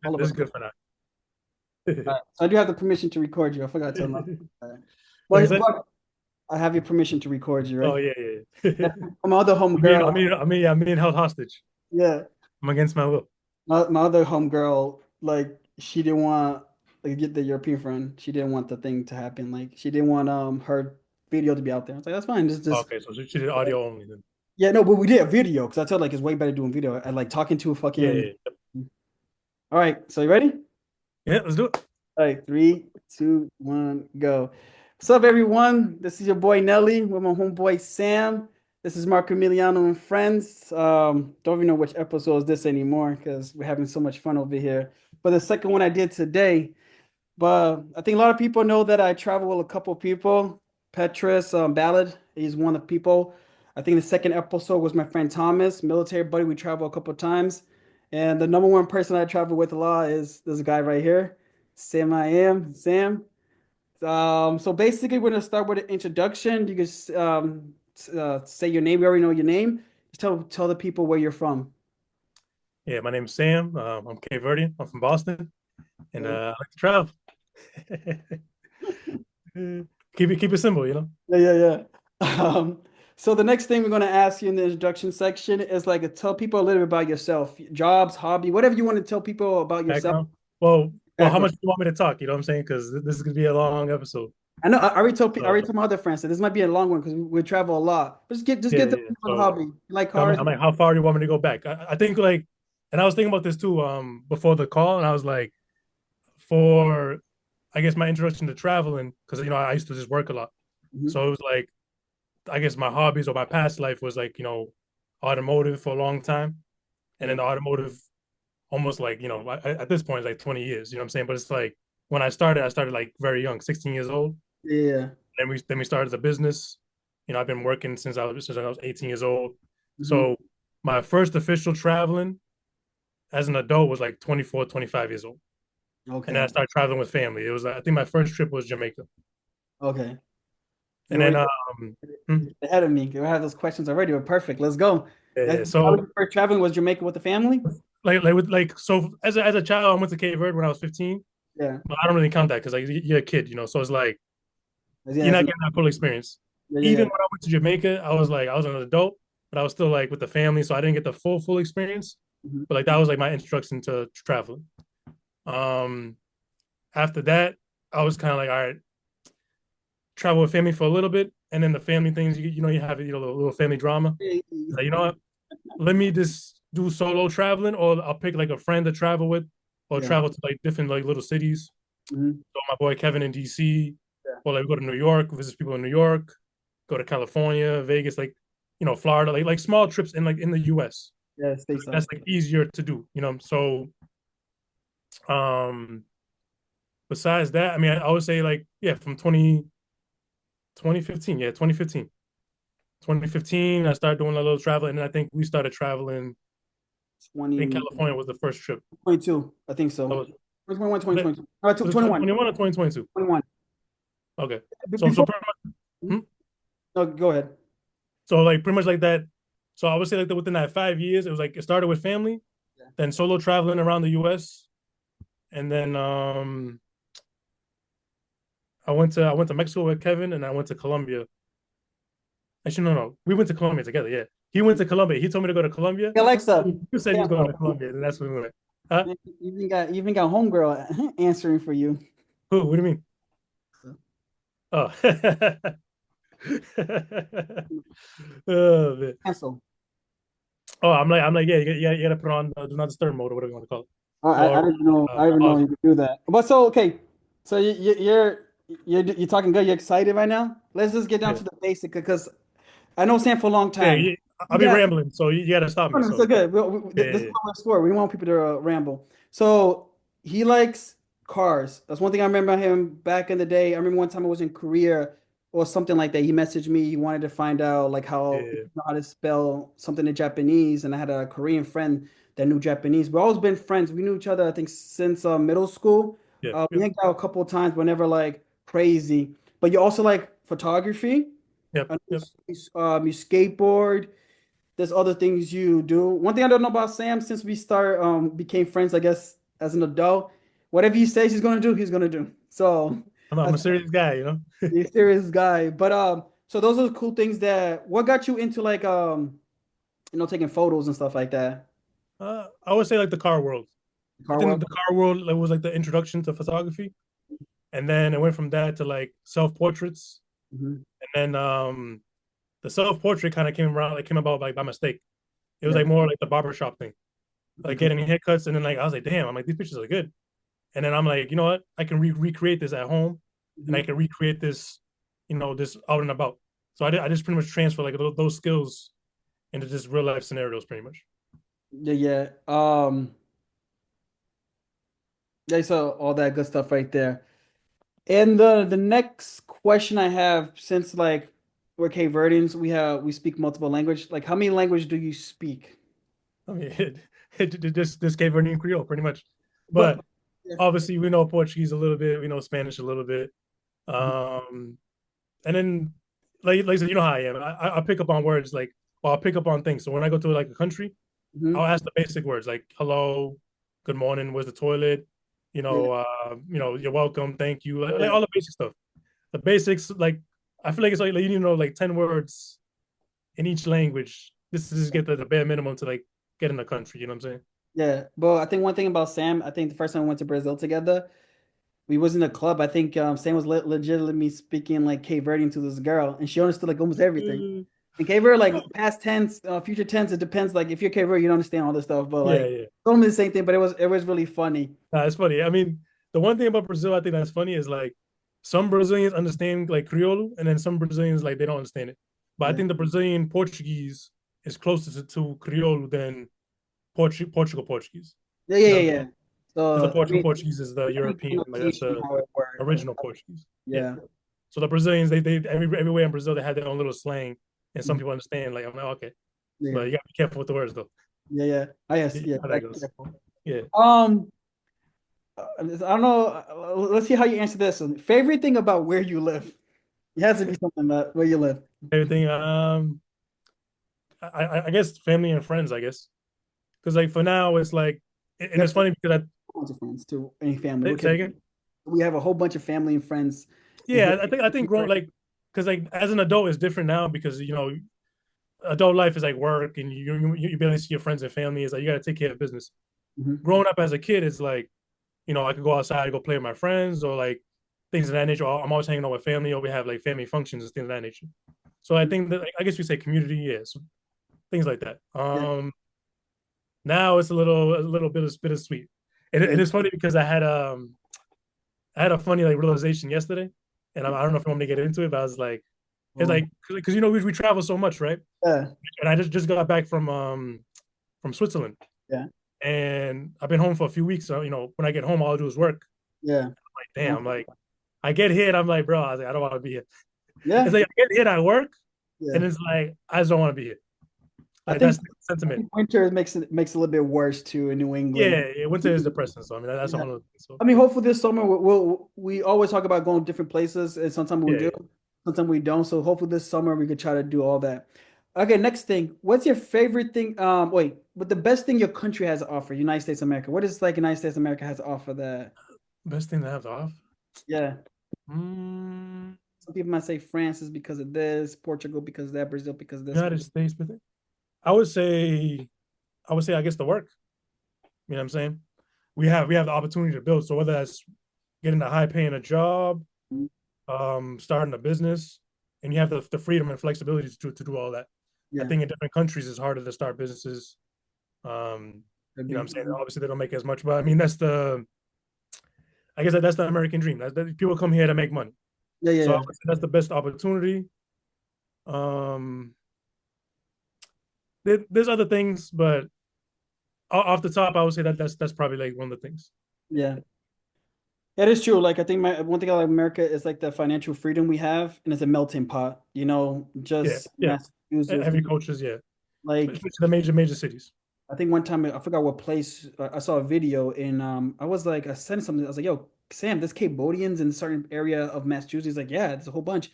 All of This us. is good for now. So I do have the permission to record you. I forgot to tell them. What is But, it? but I have your permission to record you, Oh right? yeah, yeah. Yeah. My other I'm being held hostage. yeah, I'm against my will. my other homegirl, like she didn't want like get the European friend. She didn't want the thing to happen. Like she didn't want her video to be out there. I was like, that's fine. Just Okay, so she did audio only then. yeah, no, but we did a video because I told like it's way better doing video. I like talking to a Yeah, fucking. yeah, yeah. All right, so you ready? Yeah, let's do it. All right, three, two, one, go. What's up, everyone? This is your boy Nelly with my homeboy Sam. This is Marqimiliano and Friends. Don't even know which episode is this anymore because we're having so much fun over here. But the second one I did today, but I think a lot of people know that I travel with a couple people. Petrus Ballard, he's one of the people. I think the second episode was my friend Thomas, military buddy. We travel a couple times. And the number one person I travel with a lot is this guy right here, Sam. So basically, we're gonna start with an introduction. You can say your name. We already know your name. Just tell the people where you're from. Yeah, my name's Sam. I'm Cape Verdean. I'm from Boston, and Okay. I like to travel. Keep it simple, you know. Yeah, yeah, yeah. So the next thing we're going to ask you in the introduction section is like tell people a little bit about yourself, jobs, hobby, whatever you want to tell people about yourself. Background. Well, how Background. much do you want me to talk? You know what I'm saying? Because this is gonna be a long episode. I know I So already told my other friends that this might be a long one because we travel a lot. But just yeah, get yeah, the yeah. people the hobby. You like I'm, cars? I'm like, how far do you want me to go back? I think like, and I was thinking about this too, before the call, and I was like, for, I guess my introduction to traveling, because I used to just work a lot, Mhm. so it was like, I guess my hobbies or my past life was like, automotive for a long time, and Yeah. then the automotive almost like, at this point it's like 20 years, you know what I'm saying? But it's like when I started like very young, 16 years old. Yeah. Then we started the business. I've been working since I was 18 years old. Mhm. So my first official traveling as an adult was like 24, 25 years old. And then I Okay. started traveling with family. It was, I think my first trip was Jamaica. Okay. And You're then already hmm, ahead of me. I have those questions already, but perfect. Let's go. yeah, How was so your first traveling? Was Jamaica with the family? so as a child, I went to Cape Verde when I was 15. Yeah. But I don't really count that because like you're a kid, so it's like Yeah. you're not getting that full experience. Yeah. Even Yeah. when I went to Jamaica, I was an adult, but I was still like with the family, so I didn't get the full experience. Mhm. But like that was like my introduction to traveling. Um, After that, I was kind of like, all right, travel with family for a little bit, and then the family things, you have a little family drama. Like, you know what? Let me just do solo traveling, or I'll pick like a friend to travel with, or Yeah. travel to like different like little cities. Mhm. So my boy Kevin in DC, Yeah. or like go to New York, visit people in New York, go to California, Vegas, like Florida, like small trips in the US. Yeah. That's Stateside. like easier to do. So um besides that, I mean I would say like yeah, from 2015, yeah, 2015, I started doing a little travel, and then I think we started traveling. I think 20, California was the first trip. 22. I think That so. was 2021, was it 2022. No, was it 21. 2021 or 2022? 21. Okay. So Before. pretty much, hmm? No, go ahead. So like pretty much like that. So I would say like that within that 5 years, it was like it started with family, Yeah. then solo traveling around the US, and then I went to Mexico with Kevin, and I went to Colombia. Actually, no. We went to Colombia together, yeah. He went to Colombia. He told me to go to Colombia. Hey, Alexa. You said he was going to Sample. Colombia, and that's when we went. Huh? You even got homegirl answering for you. Who? What do you mean? Oh. Oh man. Cancel. Oh, I'm like, yeah, you gotta put on do not disturb mode or whatever you want to call it. Oh, I Or didn't know. I didn't know pause. you could do that. But so okay. So you're talking good. You're excited right now. Let's just get down Yeah. to the basic because I know Sam for a long Yeah, time. I'll You be got rambling, so you gotta stop oh, me. no, it's So okay. yeah, This is yeah, what it's for. We don't want people to ramble. So he likes cars. That's one thing I remember him back in the day. I remember one time I was in Korea or something like that. He messaged me. He wanted to find out like yeah, how yeah, if you know how to spell something in Japanese. And I had a Korean friend that knew Japanese. We've always been friends. We knew each other, I think, since middle school. yeah, We yep, hanged out a couple of times, but never like crazy. But you also like photography. yep, I know yep. you skateboard. There's other things you do. One thing I don't know about Sam since we became friends, I guess as an adult, whatever he says he's gonna do, he's gonna do. So I'm as a serious guy, you know. a serious guy. But so those are the cool things that what got you into like taking photos and stuff like that. I would say like the car world. I Car think world. the car world like, was like the introduction to photography, and then it went from that to like self portraits, Hmm. and then the self portrait kind of came around, like came about like by mistake. It was Yeah. like more like the barbershop thing, like Okay. getting haircuts, and then like I was like, damn, I'm like these pictures are good, and then I'm like, you know what, I can recreate this at home, and I Hmm. can recreate this, this out and about. So I just pretty much transfer like those skills into just real life scenarios, pretty much. Yeah, yeah. Yeah, so all that good stuff right there. And the next question I have, since like we're Cape Verdeans, we speak multiple language. Like, how many language do you speak? I mean, it just Cape Verdean Creole, pretty much. But But yeah. obviously, we know Portuguese a little bit, we know Spanish a little bit, and then like I said, you know how I am. I pick up on words like, well, I'll pick up on things. So when I go to like a country, I'll Hmm. ask the basic words like hello, good morning, where's the toilet, Yeah, you're welcome, thank you, like yeah, all the basic stuff. The basics, like I feel like it's like you need to know like 10 words in each language. This is just get the bare minimum to like get in the country. You know what I'm saying? yeah. But I think one thing about Sam, I think the first time we went to Brazil together, we was in a club. I think Sam was legitimately speaking like Cape Verdean to this girl, and she understood like almost everything. In Cape Verde, like past tense, future tense, it depends. Like if you're Cape Verde, you don't understand all this stuff, but Yeah, like yeah. told me the same thing. But it was really funny. Nah, it's funny. I mean, the one thing about Brazil I think that's funny is like some Brazilians understand like Creole, and then some Brazilians like they don't understand it. But I Yeah, think the Brazilian Portuguese is closer to Creole than Portugal Portuguese. yeah, yeah, You know yeah, what I'm yeah. saying? Because the So I Portugal mean, Portuguese is the I think European, like that's pronunciation the how it works. original Portuguese. Yeah. Yeah, So the Brazilians, they everywhere in Brazil they have their own little slang, and some mhm, people understand. Like I'm like okay, but yeah, you gotta be careful with the words though. yeah, yeah. Oh, yes, You yeah. know how that Very goes. careful. Yeah. I don't know. Let's see how you answer this one. Favorite thing about where you live? It has to be something about where you live. Everything. I guess family and friends. I guess because like for now it's like, We and have it's funny because a bunch of friends too. Any family. I Okay. say again. We have a whole bunch of family and friends in here. Yeah, I think growing like because like as an adult is different now because adult life is like work and you barely see your friends and family. Is like you got to take care of business. Mhm. Growing up as a kid is like I could go outside, go play with my friends, or like things of that nature. Or I'm always hanging out with family, or we have like family functions and things of that nature. So I think that I guess we say community, yeah, so things like that. Yeah. Now it's a little bit of bittersweet. Yeah. And it's funny because I had a funny like realization yesterday, and I don't know if you want me to get into it, but I was like, it's Oh, like because we travel so much, right? yeah. And I just got back from Switzerland, Yeah. and I've been home for a few weeks. So when I get home, all I do is work. Yeah. Like Yeah. damn, like I get here, and I'm like, bro, I was like, I don't want to be here. It's Yeah. like I get here, I work, Yeah. and it's like I just don't want to be here. I Like think that's the sentiment. winter makes it a little bit worse too in New England. Yeah, winter is depressing. So I mean, that's a Yeah. whole other thing. So I mean, hopefully this summer we always talk about going different places, and sometimes we yeah, do, yeah. sometimes we don't. So hopefully this summer we could try to do all that. Okay, next thing. What's your favorite thing? Wait, but the best thing your country has to offer, United States of America. What is like United States of America has to offer that? Best thing to have off. Yeah. Mm, Some people might say France is because of this, Portugal because of that, Brazil because of this. United States with it. I would say, I guess the work. You know what I'm saying? We have the opportunity to build. So whether that's getting a high paying a job, starting a business, and you have the freedom and flexibility to do all that. I Yeah, think in different countries it's harder to start businesses. could You know what be. I'm saying? Obviously they don't make as much, but I mean I guess that's the American dream. People come here to make money. Yeah, yeah, So I yeah. would say that's the best opportunity. Um, there's other things, but off the top, I would say that's probably like one of the things. Yeah. That is true. Like I think my one thing I like America is like the financial freedom we have, and it's a melting pot. Yeah, Just yeah. Massachusetts. Heavy cultures, yeah. Like Especially the major cities. I think one time I forgot what place I saw a video in. I was like I sent something. I was like, "Yo, Sam, there's Cambodians in a certain area of Massachusetts." He's like, "Yeah, there's a whole bunch."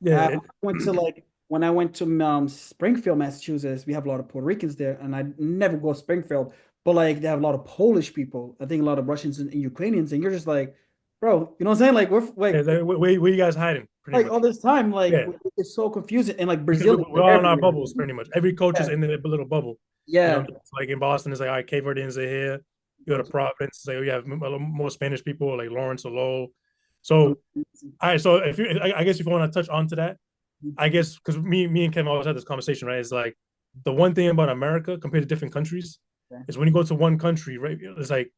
Yeah, Went to like when I went to Springfield, Massachusetts. We have a lot of Puerto Ricans there, and I never go to Springfield. but like they have a lot of Polish people. I think a lot of Russians and Ukrainians, and you're just like, bro, you know what I'm saying? Like we're Yeah, like where you guys hiding, pretty like all much. this time, like Yeah, it's so confusing. And like because Brazilians, we're they're all in our everywhere. bubbles, pretty much. Every coach is Yeah, in their little bubble. You know, yeah, it's like in Boston, it's like, all right, Cape Verdeans are here. You go to Providence, it's like, oh, you have a little more Spanish people, like Lawrence or Lowell. So, all right, so if you, I guess if you want to touch onto that, I guess because me and Kevin always had this conversation, right? It's like the one thing about America compared to different countries yeah, is when you go to one country, right? It's like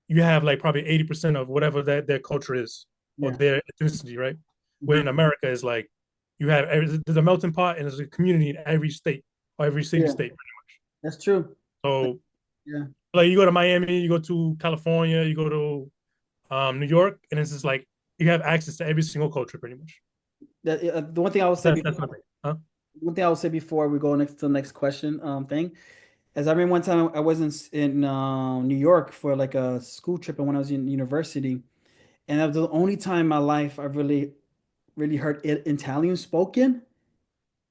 you have like probably 80% of whatever that their culture is or yeah. their ethnicity, right? Where Mhm. in America is like you have there's a melting pot and there's a community in every state or every city Yeah, state. that's true. Like, So yeah, like you go to Miami, you go to California, you go to New York, and it's just like you have access to every single culture pretty much. the one thing I would say That's before, nothing, huh? one thing I would say before we go next to the next question, thing, is I remember one time I was in New York for like a school trip, and when I was in university, and that was the only time in my life I really heard Italian spoken.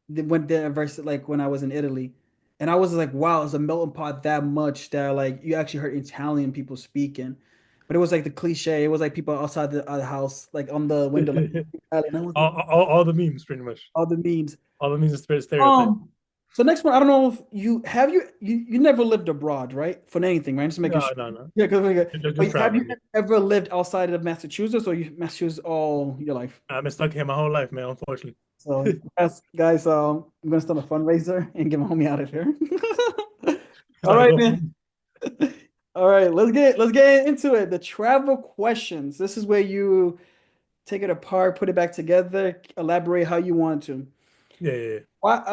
When the verse like when I was in Italy, and I was like, wow, it's a melting pot that much that like you actually heard Italian people speaking, but it was like the cliche. It was like people outside the house, like on the window, like Italian. I was like, All the memes pretty much. all the memes. All the memes is stereotype. Um, so next one, I don't know if you never lived abroad, right? For anything, right? Just making No, sure. no, no. Yeah, because Just have you traveling. Yeah. ever lived outside of Massachusetts, or you Massachusetts all your life? I've been stuck here my whole life, man. Unfortunately, So, yes, guys, I'm gonna start a fundraiser and get my homie out of here. All start a right, man. GoFundMe. All right, let's get into it. The travel questions. This is where you take it apart, put it back together, elaborate how you want to. Yeah, yeah, yeah. Why,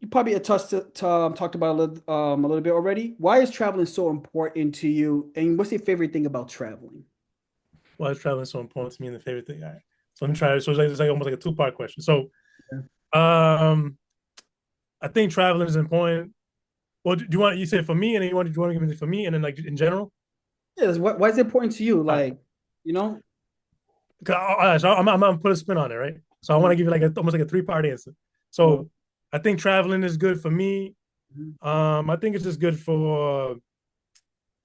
you probably talked about a little bit already. Why is traveling so important to you, and what's your favorite thing about traveling? Why is traveling so important to me and the favorite thing? All right. So I'm trying. So it's like almost like a two-part question. So, Yeah. um, I think traveling is important. Well, do you want you say for me, and then do you want to give me for me, and then like in general? Yes, why is it important to you? All right. Like, you know? All right, so I'm gonna put a spin on it, right? So I want Yeah. to give you like almost like a three-part answer. Well, So I think traveling is good for me. mhm. I think it's just good for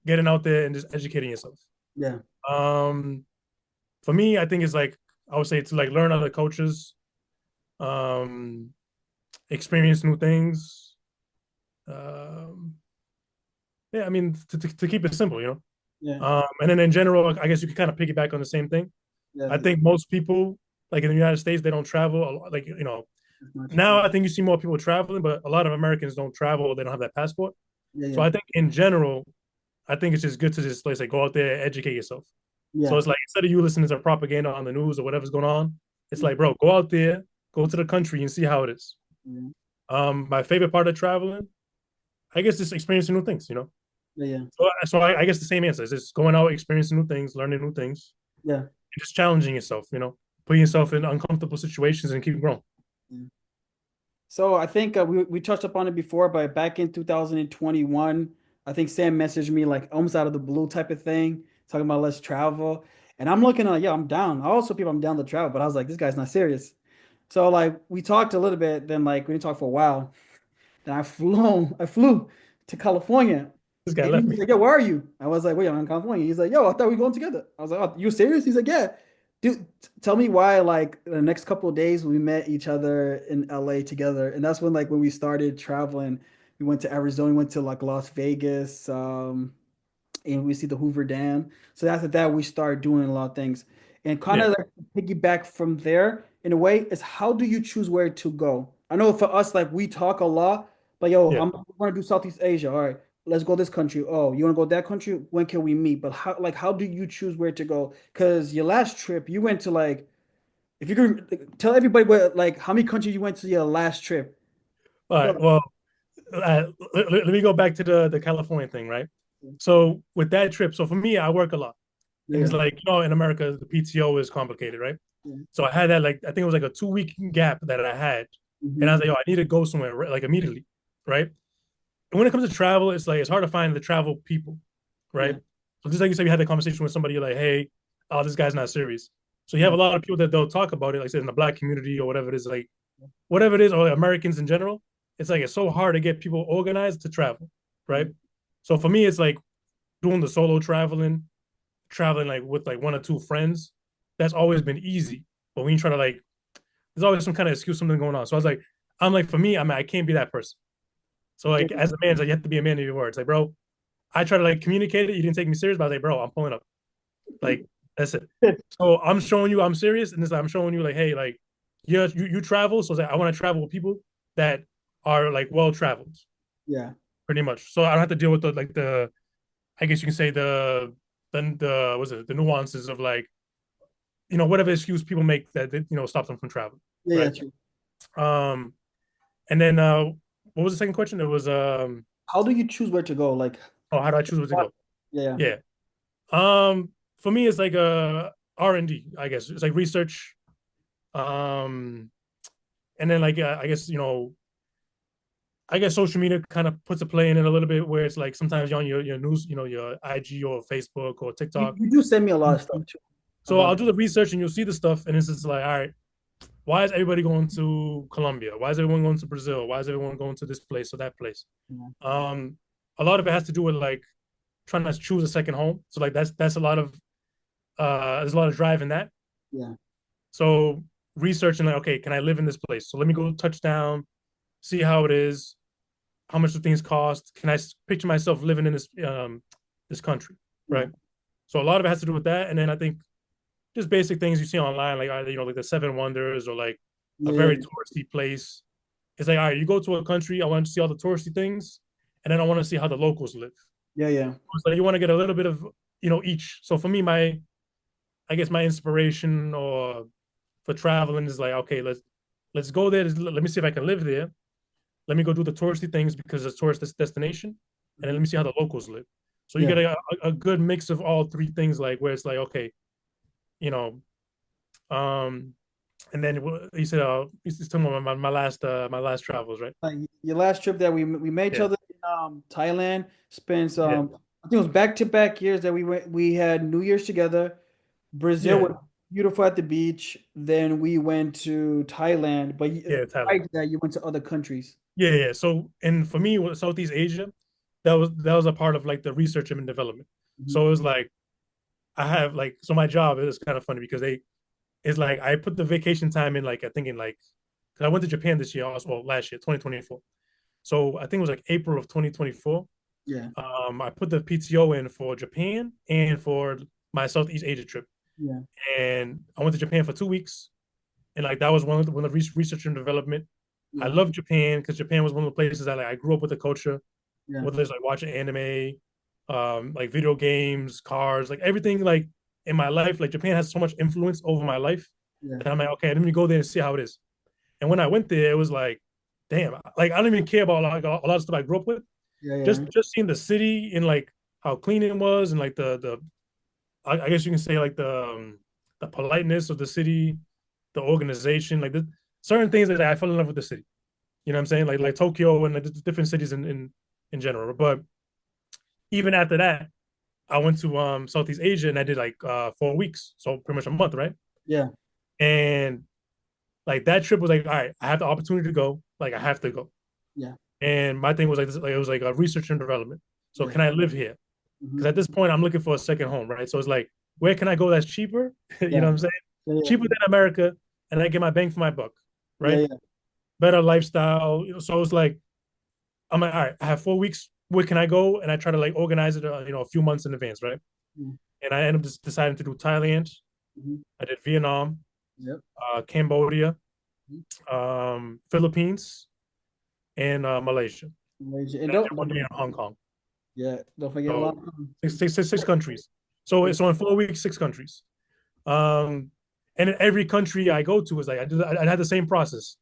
getting out there and just educating yourself. Yeah, Um, for me, I think it's like I would say to like learn other cultures, um, experience new things. Um, yeah, I mean to keep it simple, you know. yeah, And then in general, I guess you can kind of piggyback on the same thing. yeah. I think most people, like in the United States, they don't travel. Like As much. now I think you see more people traveling, but a lot of Americans don't travel. Or they don't have that passport. Yeah, So yeah, I think in general, I think it's just good to just like go out there, educate yourself. So yeah, it's like instead of you listening to propaganda on the news or whatever's going on, it's yeah, like, bro, go out there, go to the country and see how it is. yeah, My favorite part of traveling, I guess, just experiencing new things. yeah, yeah, So I guess the same answer is just going out, experiencing new things, learning new things, yeah. and just challenging yourself. Putting yourself in uncomfortable situations and keep growing. Yeah. So I think we touched upon it before, but back in 2021, I think Sam messaged me like almost out of the blue type of thing, talking about let's travel. And I'm looking at, yeah, I'm down. I also people I'm down to travel, but I was like, this guy's not serious. So like we talked a little bit, then like we didn't talk for a while. Then I flew to California. This guy And he left was me. like, yo, where are you? I was like, wait, I'm in California. He's like, yo, I thought we were going together. I was like, oh, you serious? He's like, yeah. Dude, tell me why, like, the next couple of days we met each other in LA together. And that's when we started traveling. We went to Arizona, we went to like Las Vegas. And we see the Hoover Dam. So after that, we start doing a lot of things. And kind Yeah, of like piggyback from there, in a way, is how do you choose where to go? I know for us, like we talk a lot, but yo, yeah. I'm want to do Southeast Asia. All right, let's go this country. Oh, you want to go that country? When can we meet? But how do you choose where to go? Because your last trip, you went to like, if you could like, tell everybody where, like, how many countries you went to your last trip. All right. Go. Well, let me go back to the California thing, right? So with that trip, so for me, I work a lot, and it's Yeah. like in America, the PTO is complicated, right? Yeah. So I had that like I think it was like a 2 week gap that I had, and I Hmm. was like, I need to go somewhere like immediately, right? And when it comes to travel, it's like it's hard to find the travel people, right? Yeah. So just like you said, you had the conversation with somebody, you're like, hey, oh, this guy's not serious. So you have Yeah. a lot of people that they'll talk about it, like I said, in the black community or whatever it is, like whatever it is, or Americans in general. It's like it's so hard to get people organized to travel, right? Yeah. So for me, it's like doing the solo traveling like with like one or two friends, that's always been easy. But when you try to like, there's always some kind of excuse, something going on. So I was like, I'm like, for me, I can't be that person. So Yeah, like, as a man, it's like, you have to be a man of your words. Like, bro, I try to like communicate it. You didn't take me serious, but I was like, bro, I'm pulling up. Like, that's it. So I'm showing you I'm serious, and this I'm showing you like, hey, like, yeah, you travel. So it's like, I want to travel with people that are like well traveled, yeah, pretty much. So I don't have to deal with the like the, I guess you can say the was it the nuances of like, whatever excuse people make that stop them from traveling, yeah, yeah. right? True. Um, and then what was the second question? It was How do you choose where to go? Like, oh, how do I choose where to what? go? Yeah, Yeah. For me, it's like R&D, I guess. It's like research. Um, and then like I guess social media kind of puts a play in it a little bit where it's like sometimes you're on your news, your IG or Facebook or you, TikTok. you do send me a lot of stuff too So about I'll that. do the research and you'll see the stuff, and it's just like, all right, why is everybody going to Colombia? Why is everyone going to Brazil? Why is everyone going to this place or that place? Yeah, Um, a lot of it has to do with like trying to choose a second home. So like that's a lot of there's a lot of drive in that. yeah, So researching like, okay, can I live in this place? So let me go touch down, see how it is, how much do things cost? Can I picture myself living in this country, yeah, right? So a lot of it has to do with that, and then I think just basic things you see online, like like the Seven Wonders or like a yeah, very touristy place. It's like, all right, you go to a country, I want to see all the touristy things, and then I want to see how the locals live. yeah, yeah, It's like you want to get a little bit of each. So for me, I guess my inspiration or for traveling is like, okay, let's go there. Let me see if I can live there. Let me go do the touristy things because it's a tourist destination, and then let mhm, me see how the locals live. So you yeah. get a good mix of all three things, like where it's like, okay, you know, um, and then you said, he's talking about my last travels, right? Your last trip that we met each Yeah, other in Thailand, spent yeah, I think it was back-to-back years that we had New Year's together. Brazil yeah, was beautiful at the beach. Then we went to Thailand, but yeah, Thailand. prior to that, you went to other countries. Yeah, yeah. So, and for me, with Southeast Asia, that was a part of like the research and development. Mhm. So it was like I have like so my job is kind of funny because it's like I put the vacation time in like I think in like because I went to Japan this year also, well, last year 2024. So I think it was like April of 2024. Yeah, I put the PTO in for Japan and for my Southeast Asia trip, yeah, and I went to Japan for 2 weeks, and like that was one of the research and development. I yeah, love Japan because Japan was one of the places that like I grew up with the culture, yeah, whether it's like watching anime, like video games, cars, like everything like in my life. Like Japan has so much influence over my life yeah, that I'm like, okay, let me go there and see how it is. And when I went there, it was like, damn, like I don't even care about like a lot of stuff I grew up with. yeah, Just yeah, just seeing the city and like how clean it was and like the I guess you can say like the politeness of the city, the organization, like the certain things that I fell in love with the city. You know what I'm saying? Like Tokyo and like the different cities in general. But even after that, I went to Southeast Asia and I did like 4 weeks, so pretty much a month, right? yeah, And like that trip was like, all right, I have the opportunity to go, like I have to go. yeah, And my thing was like this, like it was like a research and development. So yeah, can I live here? mhm, Because at this point, I'm looking for a second home, right? So it's like, where can I go that's cheaper? You yeah, know what I'm saying? yeah, Cheaper than America, and I get my bang for my buck, yeah, right? yeah, Better lifestyle. So it's like, I'm like, all right, I have 4 weeks. Where can I go? And I try to like organize it, a few months in advance, right? yeah, And I end up just deciding to do Thailand. mhm, I did Vietnam, yep, Cambodia, mhm. Philippines, and Malaysia. Malaysia. And And I did one year in Hong Kong. yeah, don't forget a lot. So six countries. So Yeah, so in 4 weeks, 6 countries. Um, and in every country I go to is like I had the same process.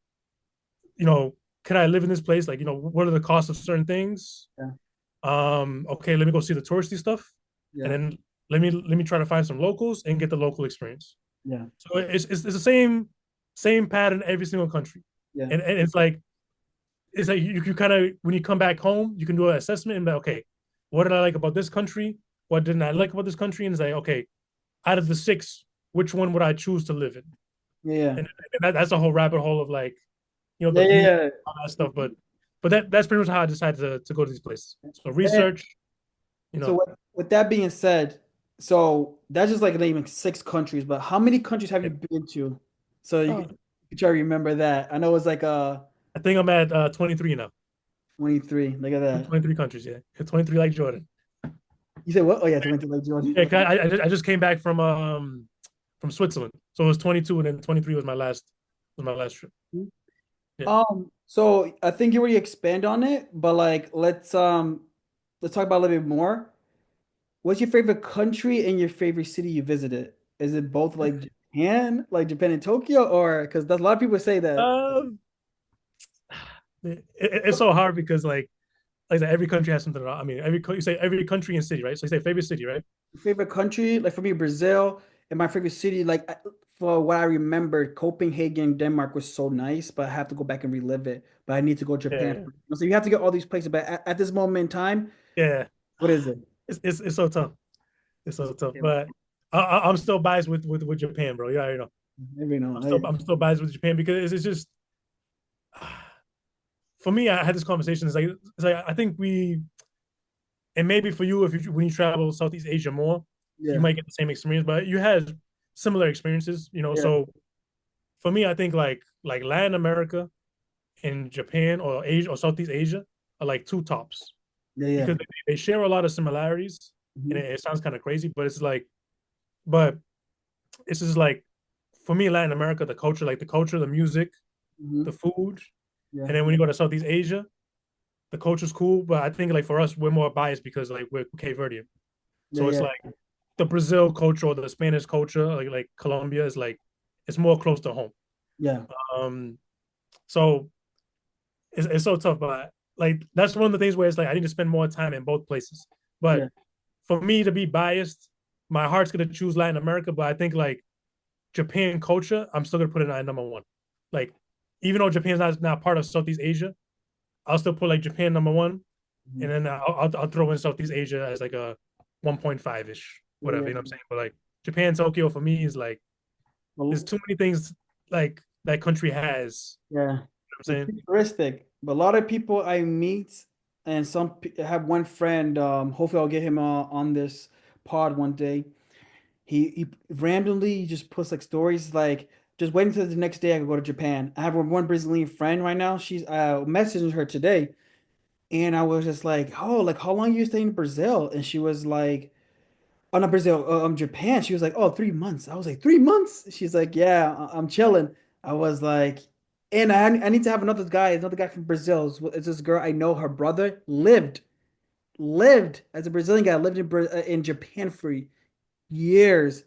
You know, can I live in this place? Like, what are the costs of certain things? yeah, Okay, let me go see the touristy stuff, and yeah, then let me try to find some locals and get the local experience. yeah, So it's the same pattern every single country, yeah, and it's like you kind of when you come back home, you can do an assessment and be like, okay, what did I like about this country? What didn't I like about this country? And it's like, okay, out of the six, which one would I choose to live in? yeah, And that's a whole rabbit hole of like, yeah, the yeah, visa, yeah. all that stuff. But that's pretty much how I decided to go to these places. So And research, you so know, with that being said, so that's just like naming six countries, but how many countries have you Yeah. been to? So you Oh, can try to remember that. I know it's like I think I'm at 23 now. 23. Look at that. 23 countries, yeah. 23 like Jordan. You said what? Oh yeah, 23 like Jordan. Yeah, 'cause I just came back from Switzerland. So it was 22 and then 23 was my last trip. Yeah. So I think you already expand on it, but like let's talk about it a little bit more. What's your favorite country and your favorite city you visited? Is it both like Japan and Tokyo, or because a lot of people say that Um, it's so hard because like I said, every country has something. I mean, you say every country and city, right? So you say favorite city, right? your favorite country, like for me, Brazil, and my favorite city, for what I remember, Copenhagen, Denmark was so nice, but I have to go back and relive it. But I need to go to Japan Yeah, first. So you have to get all these places, but at this moment in time, yeah. what is it? It's so tough. It's It's so tough. okay. But I'm still biased with Japan, bro. Yeah, you know. Maybe not. I'm still biased with Japan because it's just for me. I had this conversation. It's like I think we and maybe for you if you when you travel Southeast Asia more, you Yeah, might get the same experience. But you had similar experiences, you know. yeah, So for me, I think like Latin America and Japan or Asia or Southeast Asia are like two tops yeah, yeah. because they share a lot of similarities, and Hmm. it sounds kind of crazy, but but it's just like for me, Latin America, the culture, the music, Hmm. the food, Yeah, and then when you go to Southeast Asia, the culture's cool, but I think like for us, we're more biased because like we're Cape Verdean, yeah, so it's yeah, like the Brazil culture or the Spanish culture, like Colombia, is like it's more close to home. yeah, Um, so it's so tough, but like that's one of the things where it's like I need to spend more time in both places. But yeah, for me to be biased, my heart's gonna choose Latin America, but I think like Japan culture, I'm still gonna put it at number one. Like, even though Japan's not part of Southeast Asia, I'll still put like Japan number one, mhm. and then I'll throw in Southeast Asia as like a 1.5 ish, Yeah, whatever. yeah. You know what I'm saying? But like Japan, Tokyo for me is like there's Well, too many things like that country has. yeah. You know what I'm It's saying? futuristic, but a lot of people I meet, and I have one friend. Hopefully, I'll get him on this pod one day. He randomly just puts like stories like just waiting till the next day I could go to Japan. I have one Brazilian friend right now. She's messaging her today, and I was just like, oh, like how long are you staying in Brazil? And she was like, oh, not Brazil, Japan. She was like, oh, 3 months. I was like, 3 months? She's like, yeah, I'm chilling. I was like, and I need to have another guy from Brazil. It's this girl I know. Her brother lived as a Brazilian guy, lived in Japan for years.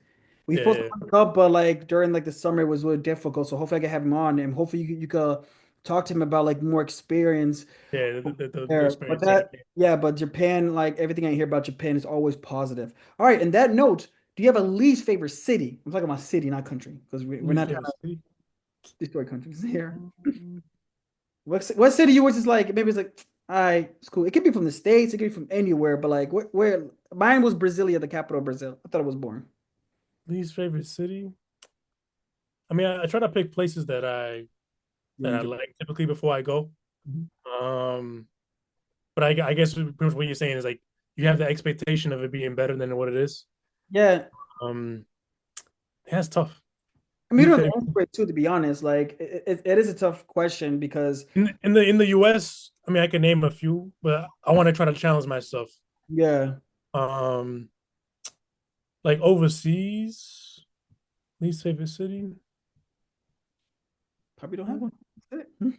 We Yeah, supposed to yeah, link up, but like during like the summer it was really difficult. So hopefully I can have him on, and hopefully you could talk to him about like more experience yeah. The there. But experience in Japan. yeah, but Japan, like everything I hear about Japan is always positive. All right, and that note, do you have a least favorite city? I'm talking about city, not country, because we're Least not trying favorite to city. destroy countries here. What city you was just like maybe it's like, all right, it's cool. It could be from the States, it could be from anywhere, but like where mine was Brasilia, the capital of Brazil. I thought it was boring. Least favorite city. I mean, I try to pick places You that I enjoy. like typically before I go. Mhm. Um, but I guess pretty much what you're saying is like you have the expectation of it being better than what it is. Yeah, Um, that's tough. I mean, you Least don't have favorite to answer it too, to be honest. Like, it is a tough question because, in the U.S. I mean, I can name a few, but I want to try to challenge myself. yeah, Um, like overseas, least favorite city. probably don't have one. That's it.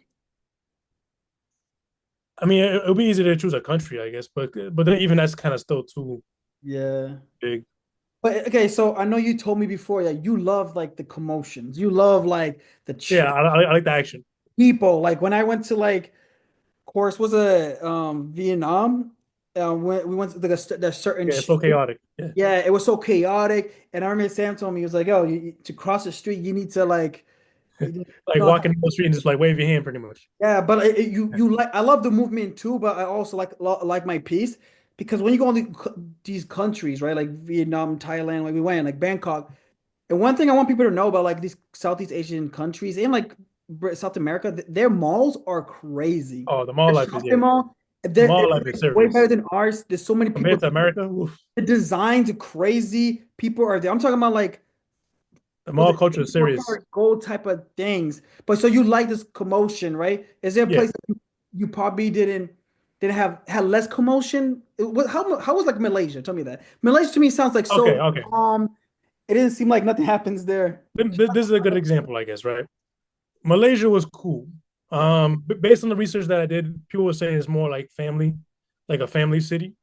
I mean, it'll be easy to choose a country, I guess, but then even that's kind of still too Yeah. big. But okay, so I know you told me before that you love like the commotions. You love like Yeah, I like the action. people. Like when I went to like course was a Vietnam. When we went to like a certain Yeah, it's so street. chaotic. Yeah, Yeah, it was so chaotic. And I remember Sam told me he was like, "Oh, to cross the street, you need to like, you like know, walking down the street and just like wave your hand, pretty much. yeah." But you like I love the movement too, but I also like my peace because when you go in these countries, right, like Vietnam, Thailand, like we went, like Bangkok. And one thing I want people to know about like these Southeast Asian countries and like South America, their malls are crazy. Oh, the mall The life is shopping yeah, mall. They're, Mall it's life is way better serious than ours. There's so many people. compared to America. Oof, The designs are crazy. People are there. I'm talking about like the was mall it culture is serious. silver, gold type of things. But so you like this commotion, right? Is there a Yeah. place that you probably didn't have had less commotion? How was like Malaysia? Tell me that. Malaysia to me sounds like Okay. so Okay. calm. It didn't seem like nothing happens there. This is a good example, I guess, right? Malaysia was cool. Yeah. But based on the research that I did, people were saying it's more like family, like a family city.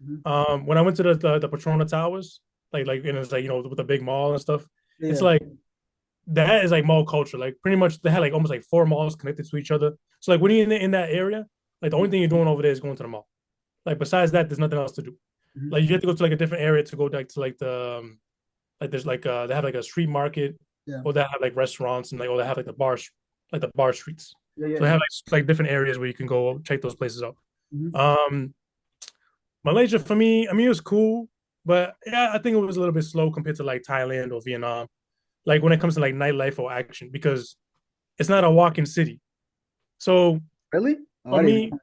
Mhm. When I went to the Petronas Towers, and it's like with the big mall and stuff, it's Yeah. like that is like mall culture. Like pretty much they had like almost like four malls connected to each other. So like when you're in that area, like the only thing you're doing over there is going to the mall. Like besides that, there's nothing else to do. Mhm. Like you have to go to like a different area to go like to like the like there's like they have like a street market, Yeah. or they have like restaurants, and or they have like the bar streets. Yeah. So they Yeah. have like different areas where you can go check those places out. Mhm. Um, Malaysia for me, I mean, it was cool, but yeah, I think it was a little bit slow compared to like Thailand or Vietnam. Like when it comes to like nightlife or action, because it's not a walking city. So Really? Oh, for I didn't. me,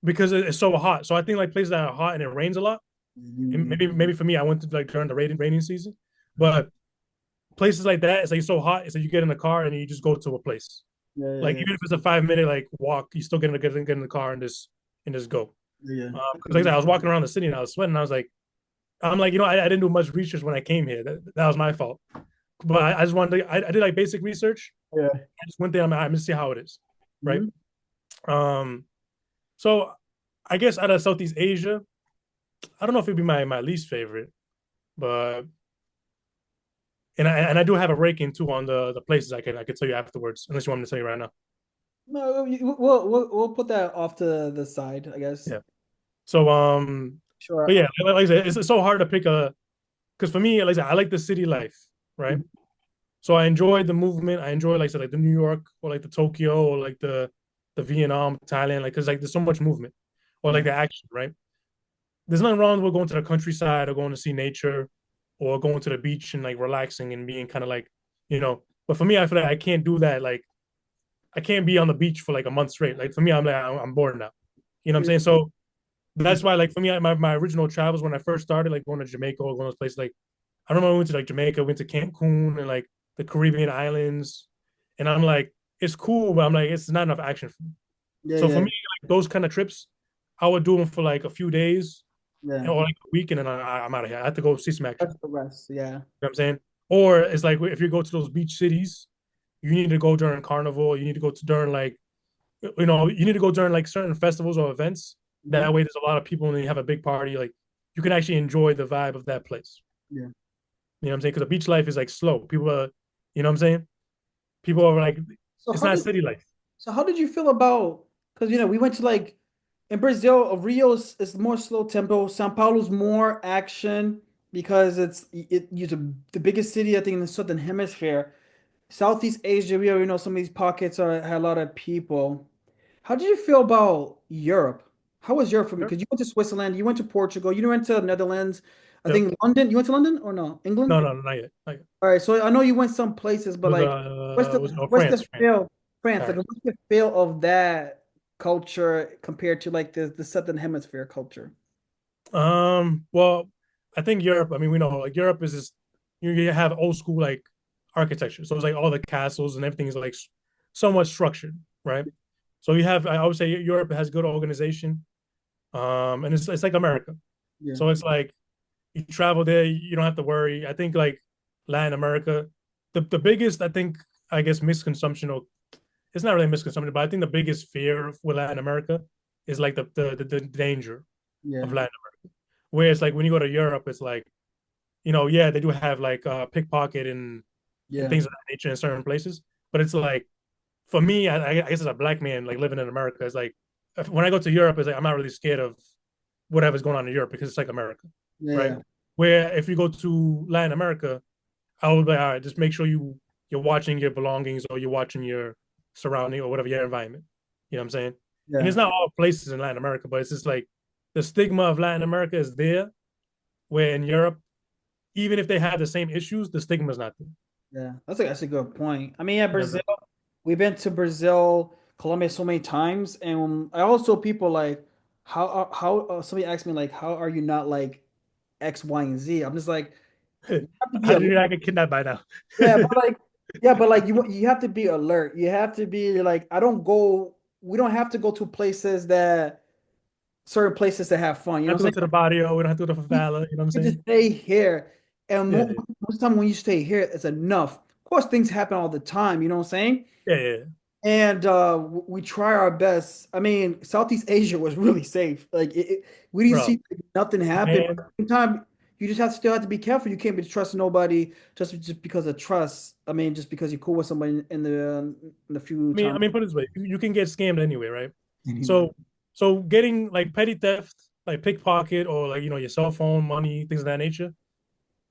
because it's so hot, so I think like places that are hot and it rains a lot. And maybe for me, I went to like during the raining season, but places like that, it's like so hot. It's like you get in the car and you just go to a place. Yeah. Like Yeah. even if it's a 5 minute like walk, you still get in the car and just go. Yeah. Because like I said, I was walking around the city and I was sweating. I was like, I'm like, I didn't do much research when I came here. That was my fault. But I just wanted to, I did like basic research. Yeah. I just went there. I'm gonna see how it is, right? Mhm. Um, so I guess out of Southeast Asia, I don't know if it'd be my least favorite, but and I do have a ranking too on the places I can tell you afterwards, unless you want me to tell you right now. No, we'll put that off to the side, I guess. Yeah. So Sure. but yeah, like I said, it's so hard to pick a because for me, like I said, I like the city life, right? Mhm. So I enjoy the movement. I enjoy like I said, like the New York or like the Tokyo or like the Vietnam, Thailand, like because like there's so much movement or like Yeah. the action, right? There's nothing wrong with going to the countryside or going to see nature or going to the beach and like relaxing and being kind of like, But for me, I feel like I can't do that. Like I can't be on the beach for like a month straight. Like for me, I'm like I'm bored now. You know what I'm Yeah. saying? So that's why like for me, my original travels when I first started, like going to Jamaica or going to those places, like I remember I went to like Jamaica, went to Cancun and like the Caribbean islands, and I'm like, it's cool, but I'm like, it's not enough action for me. Yeah. So for Yeah. me, like those kind of trips, I would do them for like a few days Yeah. or like a week, and then I'm out of here. I have to go see some action. That's the rest. Yeah. You know what I'm saying? Or it's like if you go to those beach cities, you need to go during carnival. You need to go to during like, you need to go during like certain festivals or events. Mhm. That way, there's a lot of people and you have a big party. Like you can actually enjoy the vibe of that place. Yeah. You know what I'm saying? Because the beach life is like slow. People are, you know what I'm saying? People are like, So it's how not did city life. so how did you feel about because we went to like in Brazil, Rio is more slow tempo. Sao Paulo's more action because it's the biggest city I think in the southern hemisphere. Southeast Asia, we already know some of these pockets had a lot of people. How did you feel about Europe? How was Europe for me? Yep. Because you went to Switzerland, you went to Portugal, you went to Netherlands, I Yep. think London. You went to London or no? No, England? no, no, not yet. Not yet. All right, so I know you went some places, It but was like, what's France, the France, feel France? Like, Paris. what's the feel of that culture compared to like the Southern Hemisphere culture? Well, I think Europe. I mean, we know like Europe is just you have old school like architecture, so it's like all the castles and everything is like somewhat structured, right? So you have, I would say, Europe has good organization, and it's like America. Yeah, So it's like you travel there, you don't have to worry. I think like Latin America, the biggest I think I guess misconsumption or it's not really misconsumption, but I think the biggest fear with Latin America is like the danger yeah, of Latin America. Whereas like when you go to Europe, it's like, yeah, they do have like pickpocket and yeah, things of that nature in certain places. But it's like for me, I guess as a black man like living in America, it's like when I go to Europe, it's like I'm not really scared of whatever's going on in Europe because it's like America, yeah, right? yeah, Where if you go to Latin America, I would be like, all right, just make sure you're watching your belongings or you're watching your surrounding or whatever your environment. You know what I'm saying? And yeah, it's not all places in Latin America, but it's just like the stigma of Latin America is there, where in Europe, even if they have the same issues, the stigma is not there. yeah. That's a good point. I mean, yeah, You know Brazil. We've been to Brazil, Colombia so many times, and I also people like. how somebody asked me like how are you not like X, Y, and Z? I'm just like you have to be How did alert. you not get kidnapped by now? Yeah, but like you have to be alert. You have to be like I don't go. We don't have to go to places that certain places to have fun. You know Have what to I'm go saying? to the barrio. We don't have to go to the You, favela. You know what I'm you just saying? stay here, and Yeah, most of the time when you stay here, it's enough. Of course, things happen all the time. You know what I'm saying? yeah, yeah. And we try our best. I mean, Southeast Asia was really safe. We didn't Bro, see nothing happen. But man. at the same time, you just still have to be careful. You can't be trusting nobody just because of trust. I mean, just because you're cool with somebody in the few I times mean, put it this way: you can get scammed anyway, right? anywhere. So, so getting like petty theft, like pickpocket, or like your cell phone, money, things of that nature,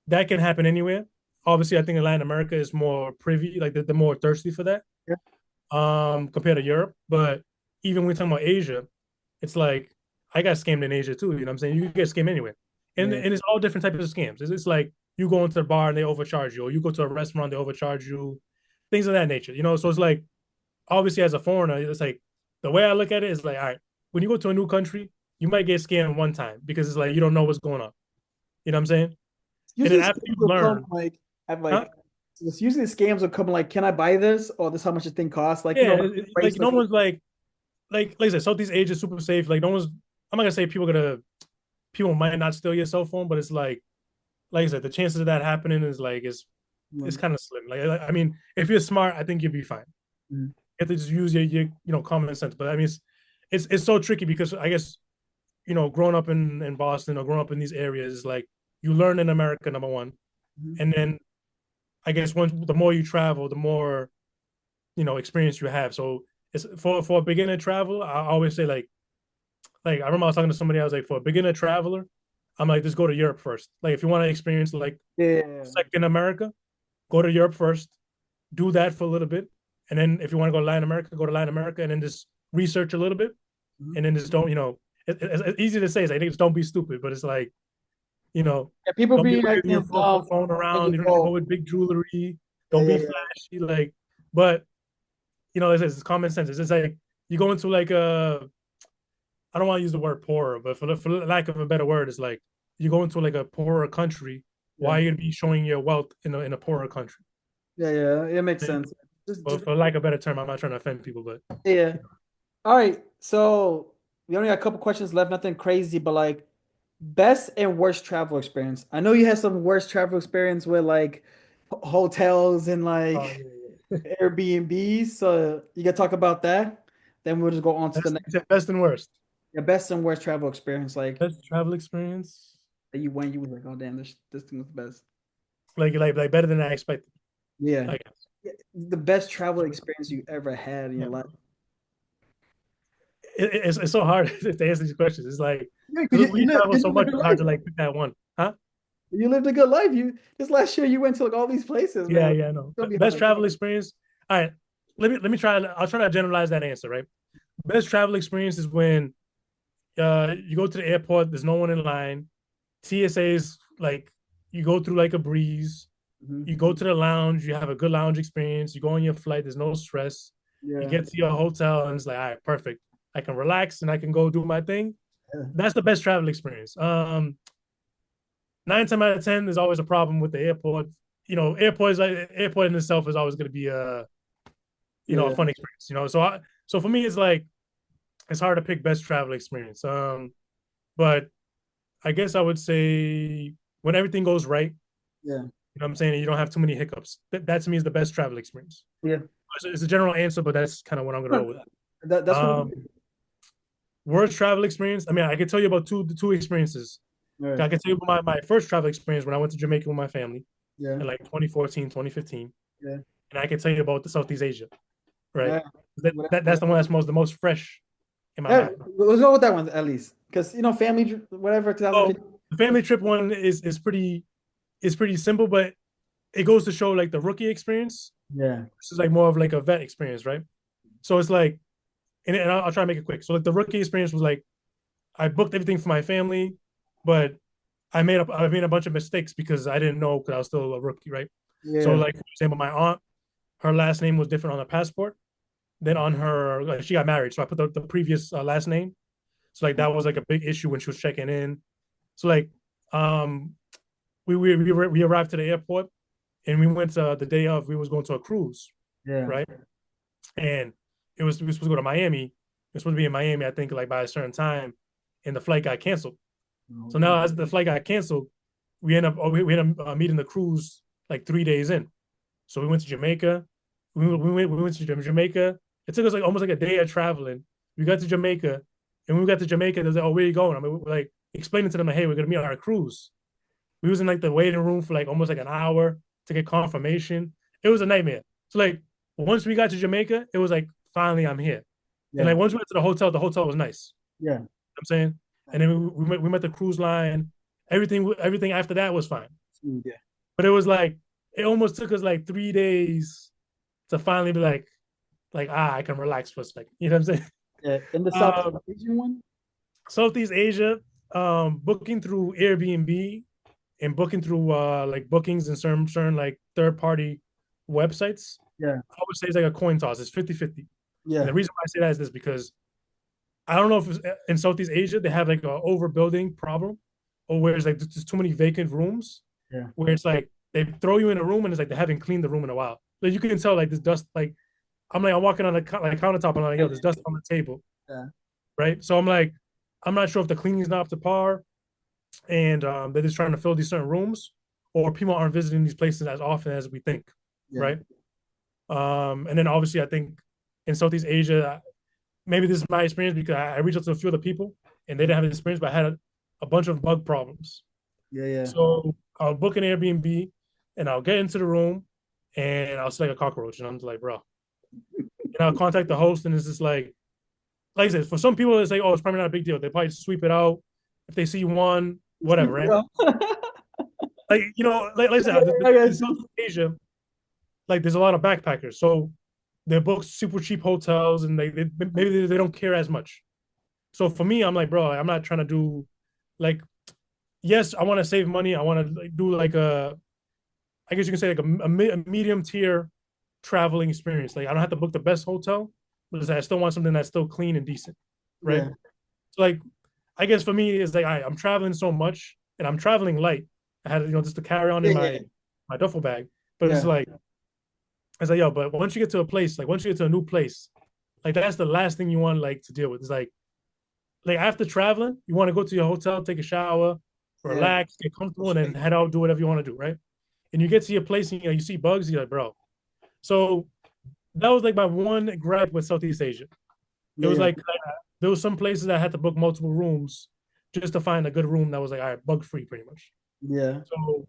that can happen anywhere. Obviously, I think in Latin America is more privy, like they're more thirsty for that, Yeah, compared to Europe. But even when we're talking about Asia, it's like I got scammed in Asia too. You know what I'm saying? You can get scammed anywhere, yeah. and it's all different types of scams. It's like you go into the bar and they overcharge you, or you go to a restaurant they overcharge you, things of that nature. So it's like obviously as a foreigner, it's like the way I look at it is like, all right, when you go to a new country, you might get scammed one time because it's like you don't know what's going on. You know what I'm saying? And Usually then after you scams will come learn, like at huh? like it's usually scams will come like, can I buy this? Or this is how much the thing costs? Like, Yeah, like no bracelet. one's like I said, Southeast Asia is super safe. Like no one's. I'm not gonna say people might not steal your cell phone, but it's like I said, the chances of that happening is like it's Mm, kind of slim. I mean, if you're smart, I think you'll be fine. mm, You have to just use your common sense. But I mean, it's so tricky because I guess growing up in Boston or growing up in these areas is like you learn in America, number one, mm. and then I guess once the more you travel, the more experience you have. So it's for a beginner traveler, I always say like I remember I was talking to somebody, I was like, for a beginner traveler, I'm like, just go to Europe first. Like if you want to experience like Yeah. second America, go to Europe first, do that for a little bit, and then if you want to go to Latin America, go to Latin America, and then just research a little bit, Mhm. and then just don't it's easy to say. It's like just don't be stupid, but it's like you know, Yeah, people don't be be waving your acting dumb phone when around. you You don't need to go go. with big jewelry. Yeah, Don't yeah, be yeah. flashy. Like, but it's common sense. It's just like you go into like I don't want to use the word poorer, but for lack of a better word, it's like you go into like a poorer country. Yeah, Why are you gonna be showing your wealth in a poorer country? yeah, yeah. It makes sense. Well, for lack of a better term, I'm not trying to offend people, but Yeah. All right. So we only got a couple questions left, nothing crazy, but like best and worst travel experience. I know you had some worst travel experience with like hotels and oh like yeah, yeah. Airbnbs. So you can talk about that. Then we'll just go on to the next. Best and worst. Your best and worst travel experience, like Best travel experience, that you went, you was like, oh damn, this thing was the best. like better than I expected. Yeah. I guess. Yeah, the best travel experience you ever had in your Yeah. life. It's so hard to answer these questions. It's like Yeah, because we travel cause so you live much, a good it's hard to life. like pick that one, huh? You lived a good life. You this last year you went to like all these places, Yeah, man. yeah, It's no. gonna be Best hard. travel experience. All right, let me try. I'll try to generalize that answer. Right. Best travel experience is when you go to the airport. There's no one in line. TSA is like you go through like a breeze. Mhm. You go to the lounge. You have a good lounge experience. You go on your flight. There's no stress. You Yeah. get to your hotel and it's like, all right, perfect. I can relax and I can go do my thing. Yeah. That's the best travel experience. Nine times out of 10, there's always a problem with the airport. Airport in itself is always going to be a Yeah. fun experience. So for me, it's like it's hard to pick best travel experience. But I guess I would say when everything goes right, Yeah. what I'm saying, you don't have too many hiccups. That to me is the best travel experience. Yeah. It's a general answer, but that's kind of what I'm gonna roll with. That's what Um, Worst travel experience. I mean, I can tell you about two experiences. yeah. I can tell you about my first travel experience when I went to Jamaica with my family Yeah. in like 2014, 2015. Yeah. And I can tell you about the Southeast Asia, right? Yeah. That's the one that's the most fresh in my Yeah. mind. Let's go with that one at least. Because family whatever So 2015. the family trip one is pretty simple, but it goes to show like the rookie experience. Yeah. This is like more of like a vet experience, right? So it's like, and I'll try to make it quick. So like the rookie experience was like I booked everything for my family, but I made a bunch of mistakes because I didn't know because I was still a rookie, right? So Yeah. like for example, my aunt, her last name was different on her passport than on her. Like, she got married, so I put the previous last name. So like that was like a big issue when she was checking in. So like um we arrived to the airport and we went the day of we was going to a cruise, Yeah. right? And we were supposed to go to Miami. We were supposed to be in Miami, I think, like by a certain time, and the flight got canceled. So now as the flight got canceled, we end up meeting the cruise like 3 days in. So we went to Jamaica. We went to Jamaica. It took us like almost like a day of traveling. We got to Jamaica, and when we got to Jamaica, they was like, "Oh, where are you going?" I mean, we're like explaining to them, like, "Hey, we're gonna be on our cruise." We was in like the waiting room for like almost like an hour to get confirmation. It was a nightmare. So like once we got to Jamaica, it was like finally I'm here. And Yeah. like once we went to the hotel was nice. Yeah. You know what I'm saying, and then we met the cruise line. Everything after that was fine. Yeah. But it was like it almost took us like 3 days to finally be like I can relax for a second. You know what I'm saying? Yeah. In the Southeast Um, Asian one? Southeast Asia, booking through Airbnb and booking through like bookings and certain like third party websites, Yeah. I would say it's like a coin toss. It's 50-50. And Yeah. the reason why I say that is this because I don't know if in Southeast Asia they have like a overbuilding problem or where it's like there's too many vacant rooms Yeah. where it's like they throw you in a room and it's like they haven't cleaned the room in a while. So you can tell like this dust like I'm walking on the like countertop and I'm like, yo, there's dust on the table, Yeah. right? So I'm like, I'm not sure if the cleaning is not up to par and they're just trying to fill these certain rooms, or people aren't visiting these places as often as we think, Yeah. right? And then obviously, I think in Southeast Asia, maybe this is my experience because I reached out to a few other people and they didn't have this experience, but I had a bunch of bug problems. Yeah. Yeah. So I'll book an Airbnb and I'll get into the room and I'll see like a cockroach, and I'm just like, bro. And I'll contact the host, and it's just like I said, for some people, it's like, oh, it's probably not a big deal. They probably just sweep it out if they see one, whatever, right? Yeah. Like like I said, I in got you. Southeast Asia, like there's a lot of backpackers, so they book super cheap hotels, and maybe they don't care as much. So for me, I'm like, bro, I'm not trying to do like, yes, I want to save money. I want to like, do like I guess you can say like a medium tier traveling experience. Like I don't have to book the best hotel, but I still want something that's still clean and decent, right? Yeah. So like, I guess for me, it's like I'm traveling so much, and I'm traveling light. I had just to carry on in Yeah. Yeah. my duffel bag, but Yeah. it's like yo, but once you get to a place, like once you get to a new place, like that's the last thing you want like to deal with. It's like after traveling, you want to go to your hotel, take a shower, Yeah. relax, get comfortable, and then head out, do whatever you want to do, right? And you get to your place and you see bugs, you're like, bro. So that was like my one gripe with Southeast Asia. It was Yeah. like there was some places I had to book multiple rooms just to find a good room that was like all right, bug free, pretty much. Yeah. So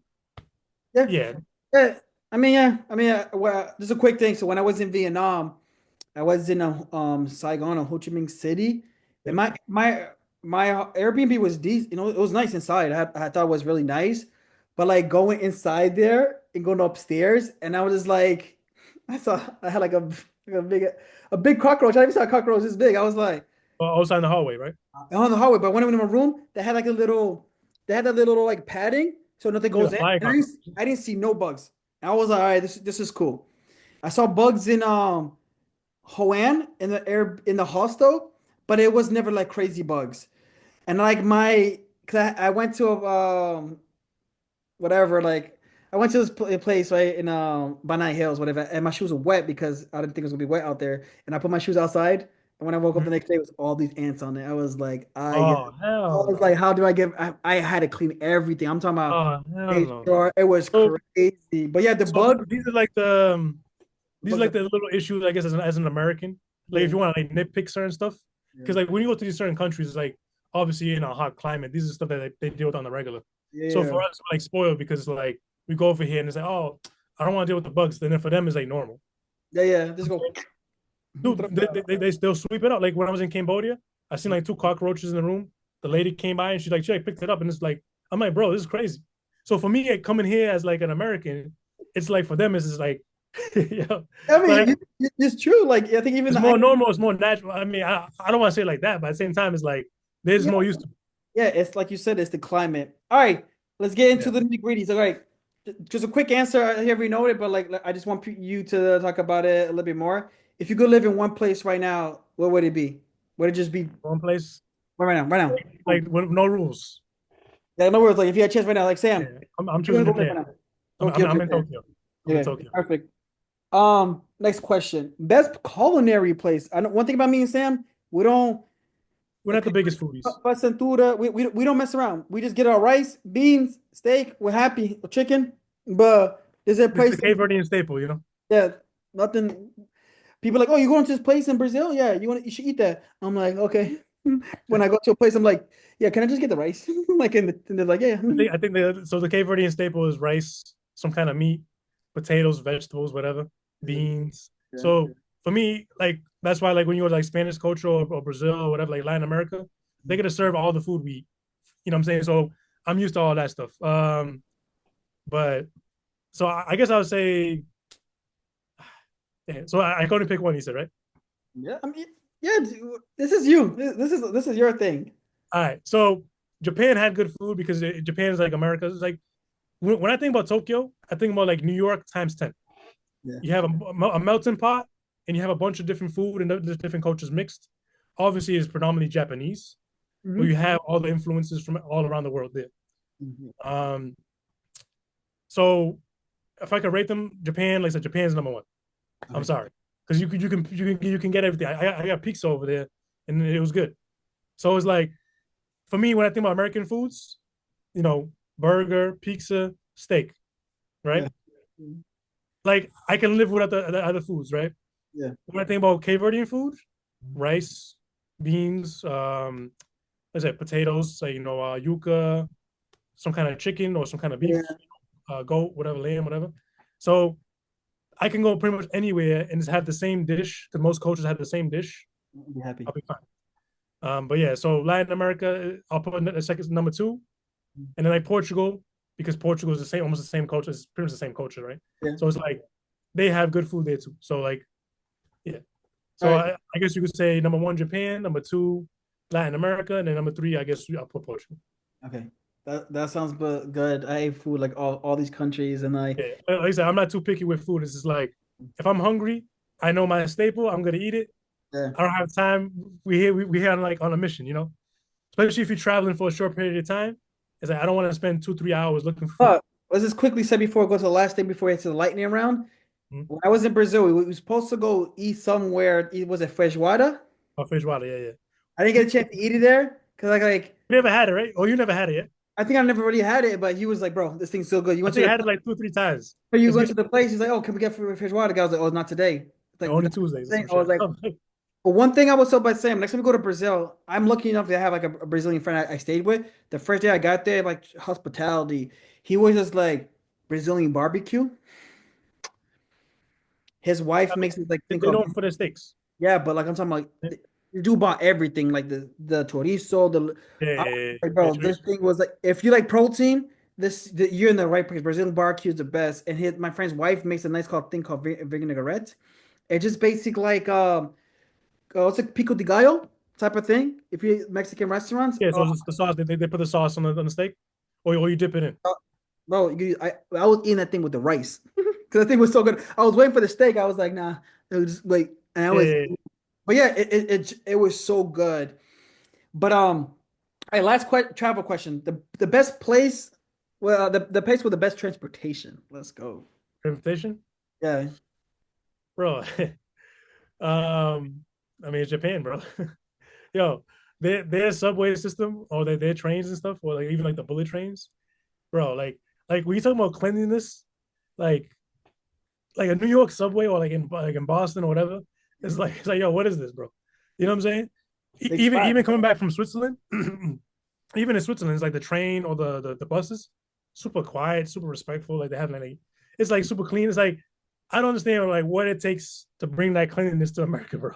Yeah. yeah, Yeah. I mean, yeah. I mean, well, just a quick thing. So when I was in Vietnam, I was in Saigon or Ho Chi Minh City, and yeah. my Airbnb was decent. You know, it was nice inside. I thought it was really nice, but like going inside there and going upstairs, and I was just like, I had like a big cockroach. I never saw a cockroach this big. I was like Outside in the hallway, right? on the hallway, but when I went in my room, they had that little like padding, so nothing Yeah, goes in. flying And cockroach. I didn't see no bugs. And I was like, all right, this is cool. I saw bugs in Hoan in the hostel, but it was never like crazy bugs. And like cause I went to whatever like I went to this place right in Banana Hills, whatever, and my shoes were wet because I didn't think it was gonna be wet out there. And I put my shoes outside, and when I woke up the Mhm. next day, it was all these ants on it. I was like, Oh I hell was no! like, how do I get? I had to clean everything. I'm talking about Oh hell no! HR. It was So crazy, but yeah, the so bug. these are like the The these are bugs like are, the little issues, I guess, as an American. Like if yeah, you want to like nitpick certain stuff, yeah, because like when you go to these certain countries, it's like obviously in a hot climate, these are stuff that they deal with on the regular. So yeah, for us, we're like spoiled because like we go over here and it's like, oh, I don't want to deal with the bugs. Then for them, it's like normal. yeah, yeah. Just go. Dude, they still sweep it out. Like when I was in Cambodia, I seen like two cockroaches in the room. The lady came by and she like picked it up and it's like I'm like, bro, this is crazy. So for me, coming here as like an American, it's like for them, it's just like, you know, I like mean, it's true. Like I think even it's more normal, it's more natural. I mean, I don't want to say it like that, but at the same time, it's like they're just yeah, more used to it. yeah. It's like you said, it's the climate. All right, let's get into Yeah. the nitty-gritties. All right, just a quick answer. I already know it, but like I just want you to talk about it a little bit more. If you could live in one place right now, what would it be? Would it just be One place. Right now. Like Boom. with no rules. Yeah, no worries. Like if you had a chance right now, like Yeah, Sam, I'm you're choosing gonna go place Japan. right now. Tokyo, I'm in Japan. Tokyo. I'm in Okay, Tokyo. perfect. Next question. Best culinary place. I know one thing about me and Sam, we don't We're not the biggest foodies. Pacentura, we don't mess around. We just get our rice, beans, steak, we're happy, or chicken. But there's a It's the place Cape Verdean staple, you know. yeah, nothing. People are like, oh, you going to this place in Brazil? Yeah, you should eat that. I'm like, okay. When I go to a place, I'm like, yeah, can I just get the rice? Like, and they're like, yeah. I think the Cape Verdean staple is rice, some kind of meat, potatoes, vegetables, whatever, Yeah, beans. yeah, So for me, like that's why like when you go to like Spanish culture or Brazil or whatever, like Latin America, they're gonna serve all the food we eat. You know what I'm saying? So I'm used to all that stuff. But so I guess I would say, yeah, so I can only pick one. You said right? yeah. I mean, yeah. This is you. This is your thing. All right. So Japan had good food because Japan is like America. It's like when I think about Tokyo, I think about like New York times 10. Yeah. You have a melting pot and you have a bunch of different food and different cultures mixed. Obviously, it's predominantly Japanese, but Hmm. you have all the influences from all around the world there. Hmm. Um, so if I could rate them, Japan, like I said, Japan's number one. I'm Okay. sorry, because you can get everything. I got pizza over there, and it was good. So it's like for me when I think about American foods, you know, burger, pizza, steak, Yeah. right? Like I can live without the other foods, right? Yeah. When I think about Cape Verdean food, rice, beans, let's say potatoes, say yuca, some kind of chicken or some kind of beef, Yeah. goat, whatever, lamb, whatever. So I can go pretty much anywhere and just have the same dish because most cultures have the same dish. I'll be happy. I'll be fine. But yeah, so Latin America, I'll put a second number two, and then like Portugal because Portugal is the same, almost the same culture. It's pretty much the same culture, right? Yeah. So it's like they have good food there too. So like, yeah. All So right. I guess you could say number one, Japan, number two, Latin America, and then number three, I guess I'll put Portugal. Okay. That sounds good. I ate food like all these countries and like Yeah, like I said, I'm not too picky with food. It's just like if I'm hungry, I know my staple. I'm gonna eat it. yeah. I don't have time. We here on like on a mission, you know. Especially if you're traveling for a short period of time. It's like I don't want to spend 2 3 hours looking for food. Let's just quickly say before I go to the last thing before we get to the lightning round. Mm-hmm. When I was in Brazil, we were supposed to go eat somewhere. It was it feijoada? Oh, fish water, yeah, yeah. I didn't get a chance to eat it there because like You never had it, right? Oh, you never had it yet. I think I never really had it, but he was like, "Bro, this thing's so good." You I went to think I the had it like 2 3 times. you It's went good. to the place. He's like, "Oh, can we get feijoada?" The guy was like, "Oh, not today." It's like Only not Tuesdays or today. some I was shit. like, but one thing I was told by Sam, next time we go to Brazil, I'm lucky enough to have like a Brazilian friend I stayed with. The first day I got there, like hospitality, he was just like Brazilian barbecue. His wife makes this like thing They called don't for their steaks. yeah, but like I'm talking like Yeah, you do bought everything like the chorizo, the yeah, I was yeah. like, Yeah, bro, this thing was like if you like protein, you're in the right place. Brazilian barbecue is the best, and my friend's wife makes a nice called thing called vinaigrette. It's just basic like it's like pico de gallo type of thing. If you eat Mexican restaurants, yeah, so it's the sauce. They put the sauce on the steak, or you dip it in. uh, bro, I was eating that thing with the rice because that thing was so good. I was waiting for the steak. I was like, nah, it was just like, and I Yeah, was, yeah, yeah. but yeah, it was so good. But all right, last travel question. The best place, well, the place with the best transportation. Let's go. Invitation, Yeah. bro. I mean, it's Japan, bro. Yo, their subway system or their trains and stuff, or like even like the bullet trains, bro. Like when you talk about cleanliness, like like a New York subway or like in Boston or whatever, it's like yo, what is this, bro? You know what I'm saying? Big spot. Even coming back from Switzerland, even in Switzerland, it's like the train or the buses, super quiet, super respectful. Like they have like it's like super clean. It's like I don't understand like what it takes to bring that cleanliness to America, bro.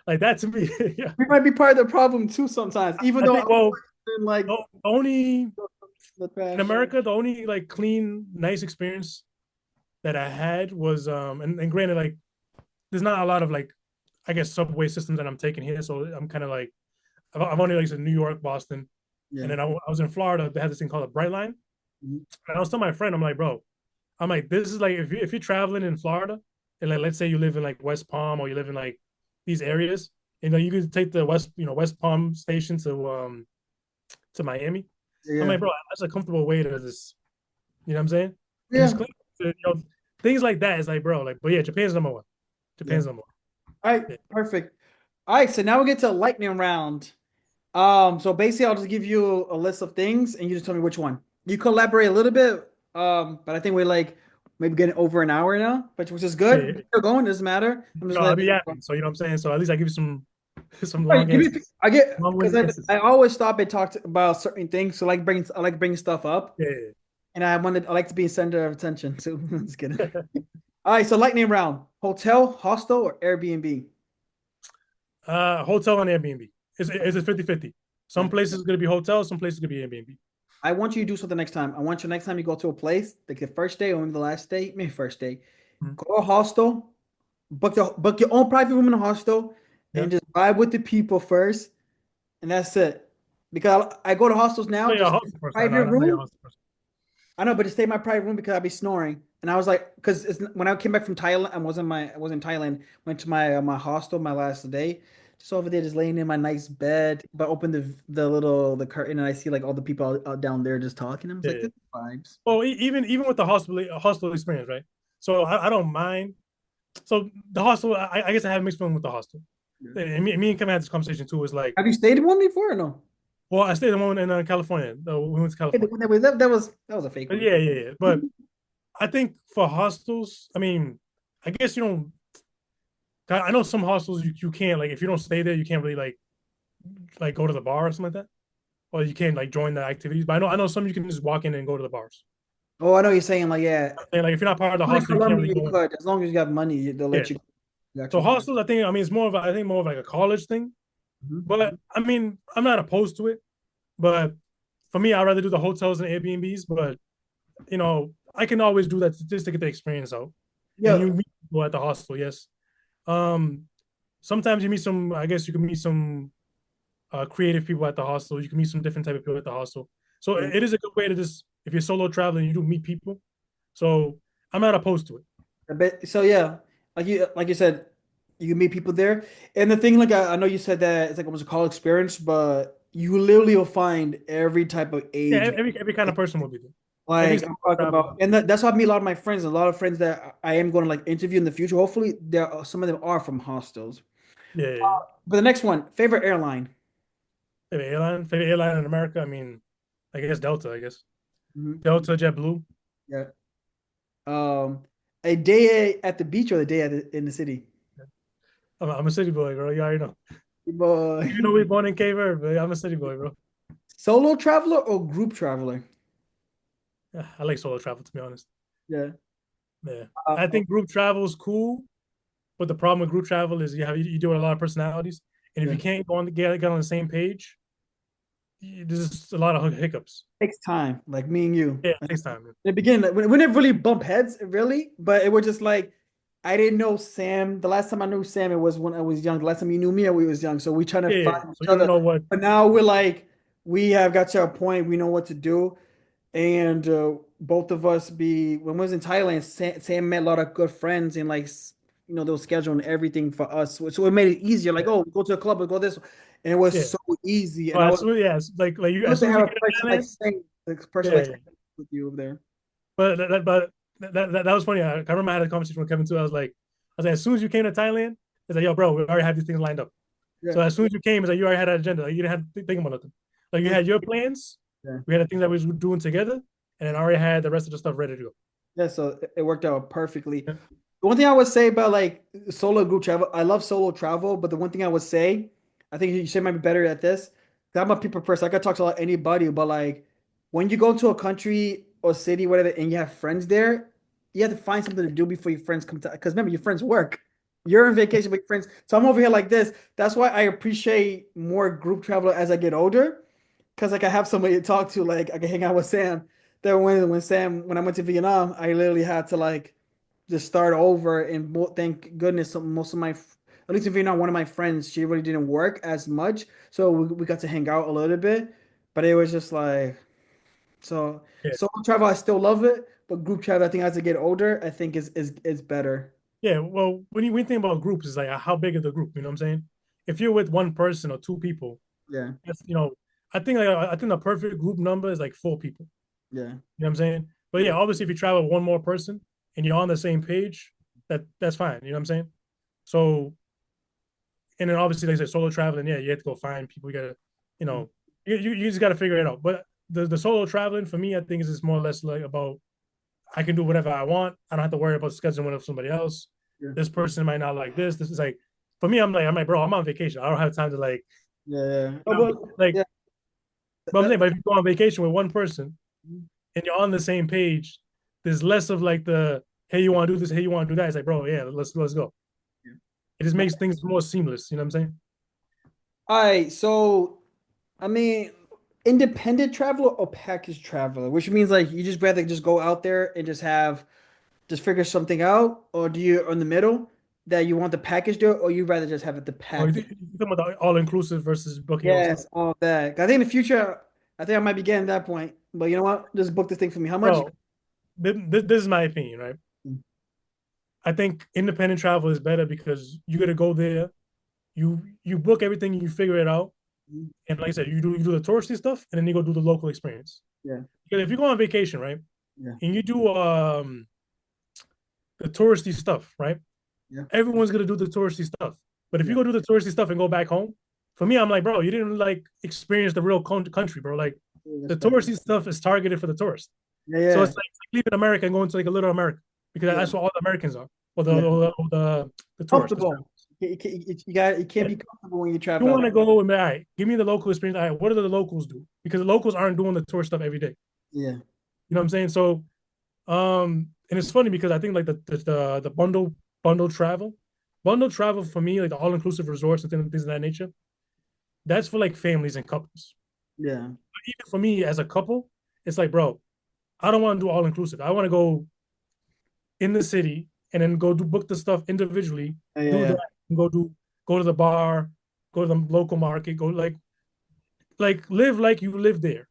Like that to me, yeah. We might be part of the problem too sometimes, even I though think well, I'm like the only the in trash. America, the only like clean, nice experience that I had was and granted like there's not a lot of like I guess subway systems that I'm taking here, so I'm kind of like I've only like said New York, Boston, and Yeah. then I was in Florida. They had this thing called a Bright Line, Mhm. and I was telling my friend, I'm like, bro, I'm like, this is like if you're traveling in Florida, and like let's say you live in like West Palm or you live in like these areas, You know, you could take the West Palm Station to Miami. I'm Yeah. like, bro, that's a comfortable way to just, you know what I'm saying? And just Yeah. clean, things like that is like, bro, like, but yeah, Japan's number one. Yeah. Japan's number one. All right. Yeah, Perfect. All right. So now we get to lightning round. So basically, I'll just give you a list of things, and you just tell me which one. You collaborate a little bit, but I think we're like maybe getting over an hour now, which is yeah, good. yeah. Still going, doesn't matter. I'm just No, I'll letting be you yapping. know. So you know what I'm saying. So at least I give you some some All right, long give me. answers, I get because long-winded answers. I always stop and talk about certain things. So I like bringing stuff up, Yeah, and I like to be center of attention. So I'm just kidding. yeah. All right, so lightning round: hotel, hostel, or Airbnb? Hotel and Airbnb. It's a 50-50. Some Yeah. places gonna be hotels, some places gonna be Airbnb. I want you to do something next time. I want you next time you go to a place, like the first day or maybe the last day, maybe first day, Mhm. go to a hostel, book your own private room in a hostel, Yeah. and just vibe with the people first, and that's it. Because I go to hostels now, No, you're a just hostel person. I know. private I know you're a room. hostel person. I know, but to stay in my private room because I'd be snoring. And I was like, because when I came back from Thailand, I was in Thailand. Went to my hostel my last day, just over there, just laying in my nice bed. But I opened the curtain and I see like all the people out down there just talking. I was Yeah, like, yeah. this is vibes. Well, even with the hospital experience, right? So I don't mind. So the hostel, I guess I have mixed feeling with the hostel. Yeah. And me and Kevin had this conversation too. It's like, Have you stayed in one before or no? well, I stayed in one in California. We went to Hey, the California. one that was a fake But one. yeah, yeah, yeah. But I think for hostels, I mean, I guess you don't. I know some hostels you can't like if you don't stay there, you can't really like go to the bar or something like that, or you can't like join the activities. But I know some you can just walk in and go to the bars. Oh, I know you're saying like yeah. And like if you're not part of the In hostel, you can't Colombia, really you go in. could as long as you got money, they'll Yeah. let you. Got So you. hostels, I mean it's more of I think more of like a college thing. Mhm. But I mean I'm not opposed to it. But for me, I'd rather do the hotels and Airbnbs. But I can always do that just to get the experience out. And Yeah, you meet people at the hostel, yes. Um, Sometimes you meet some. I guess you can meet some creative people at the hostel. You can meet some different type of people at the hostel. So yeah. it is a good way to just if you're solo traveling, you do meet people. So I'm not opposed to it. I bet so. Yeah, like you said, you can meet people there. And the thing, like I know you said that it's like almost a college experience, but you literally will find every type of Yeah, age. every kind of person will be there. Every Like I'm solo talking traveler. about, and that's how I meet a lot of my friends. A lot of friends that I am going to like interview in the future. Hopefully, some of them are from hostels. Yeah, yeah, yeah. But the next one, favorite airline. Favorite airline in America. I mean, I guess Delta. I guess Mhm. Delta, JetBlue. Yeah. Um, a day at the beach or the day in the city. I'm a city boy, bro. You already know. Even Boy, though we born in Cape Verde, but I'm a city boy, bro. solo traveler or group traveler? Yeah, I like solo travel to be honest. Yeah. Yeah, Uh, I think group travel is cool, but the problem with group travel is you deal with a lot of personalities, and if yeah. you can't get on the same page, there's just a lot of hiccups. Takes time, like me and you. Yeah, In it takes time. Man. the beginning, like, we didn't really bump heads, really, but it was just like I didn't know Sam. The last time I knew Sam, it was when I was young. The last time you knew me, we was young. So we trying to Yeah, yeah. find So each you don't other. know what. But now we're like, we have got to a point, we know what to do. And both of us when we was in Thailand, Sam met a lot of good friends and like, they were scheduling everything for us. So it made it easier. Like, Yeah, oh, go to a club, or go this. And it was yeah. so easy. So And I as was soon, yeah, like you, good as to soon as have you a get to person like Thailand, Sam, like person yeah, like yeah. Sam with you over there. That was funny. I remember I had a conversation with Kevin too. I was like, as soon as you came to Thailand, it's like, yo, bro, we already had these things lined up. Yeah. So as soon as you came, it's like you already had an agenda. Like you didn't have to think about nothing. Like you Yeah. had your plans, Yeah. we had the things that we was doing together, and then already had the rest of the stuff ready to go. Yeah, so it worked out perfectly. Yeah, The one thing I would say about like solo group travel, I love solo travel, but the one thing I would say, I think you should might be better at this. 'Cause I'm a people person. I could talk to like anybody, but like when you go to a country or city, whatever, and you have friends there, you have to find something to do before your friends come to. Because remember, your friends work. You're on vacation with your friends. So I'm over here like this. That's why I appreciate more group travel as I get older. Because like I have somebody to talk to, like I can hang out with Sam. There when I went to Vietnam, I literally had to like just start over and thank goodness most of at least in Vietnam, one of my friends, she really didn't work as much. So we got to hang out a little bit. But it was just like so yeah, solo travel, I still love it, but group travel, I think as I get older, I think is better. yeah. Well, when you think about groups, it's like how big is the group? You know what I'm saying? if you're with one person or two people, Yeah. that's I think the perfect group number is like four people. Yeah. You know what I'm saying? But yeah, Yeah. obviously if you travel with one more person and you're on the same page, that's fine. You know what I'm saying? So and then obviously like I said, solo traveling, yeah, you have to go find people. You gotta, you Mm. know, you just gotta figure it out. But the solo traveling for me, I think is just more or less like about I can do whatever I want. I don't have to worry about scheduling with somebody else. Yeah. This person might not like this. This is like for me, I'm like, bro, I'm on vacation. I don't have time to like, Yeah. Yeah. Oh, you know, but like, yeah. but I'm saying, but if you go on vacation with one person Mm. and you're on the same page, there's less of like the hey, you want to do this, hey, you want to do that. It's like, bro, yeah, let's go. Yeah. It just No. makes things more seamless. You know what I'm saying? All right. So, I mean, independent traveler or package traveler, which means like you just rather just go out there and just figure something out, or do you in the middle that you want the package deal, or you rather just have it the Oh, you package? think you're talking about the all inclusive versus booking your own stuff, Yes, all that. I think in the future, I think I might be getting that point. But you know what? Just book this thing for me. How much? bro? This is my opinion, right? Mm. I think independent travel is better because you got to go there, you book everything, you figure it out, Mm. and like I said, you do the touristy stuff, and then you go do the local experience. Yeah, Because if you go on vacation, right, yeah, and you do the touristy stuff, right, yeah, everyone's gonna do the touristy stuff. But if you yeah, go do the touristy stuff and go back home, for me, I'm like, bro, you didn't like experience the real country, bro. Like yeah, that's the fact. touristy stuff is targeted for the tourists. Yeah, So yeah, it's like leaving America and going to like a little America because yeah, that's what all the Americans are, or the yeah. or the, or the tourists. The Comfortable. You can't yeah. be comfortable when you You travel want out. to go and all right, give me the local experience. All right, what do the locals do? Because the locals aren't doing the tour stuff every day. Yeah, You know what I'm saying? So, and it's funny because I think like the bundle travel for me, like the all inclusive resorts and things of that nature, that's for like families and couples. yeah, But even for me as a couple, it's like, bro, I don't want to do all inclusive. I want to go in the city and then go do book the stuff individually, yeah, do yeah, that, and go to the bar, go to the local market, go like live like you live there.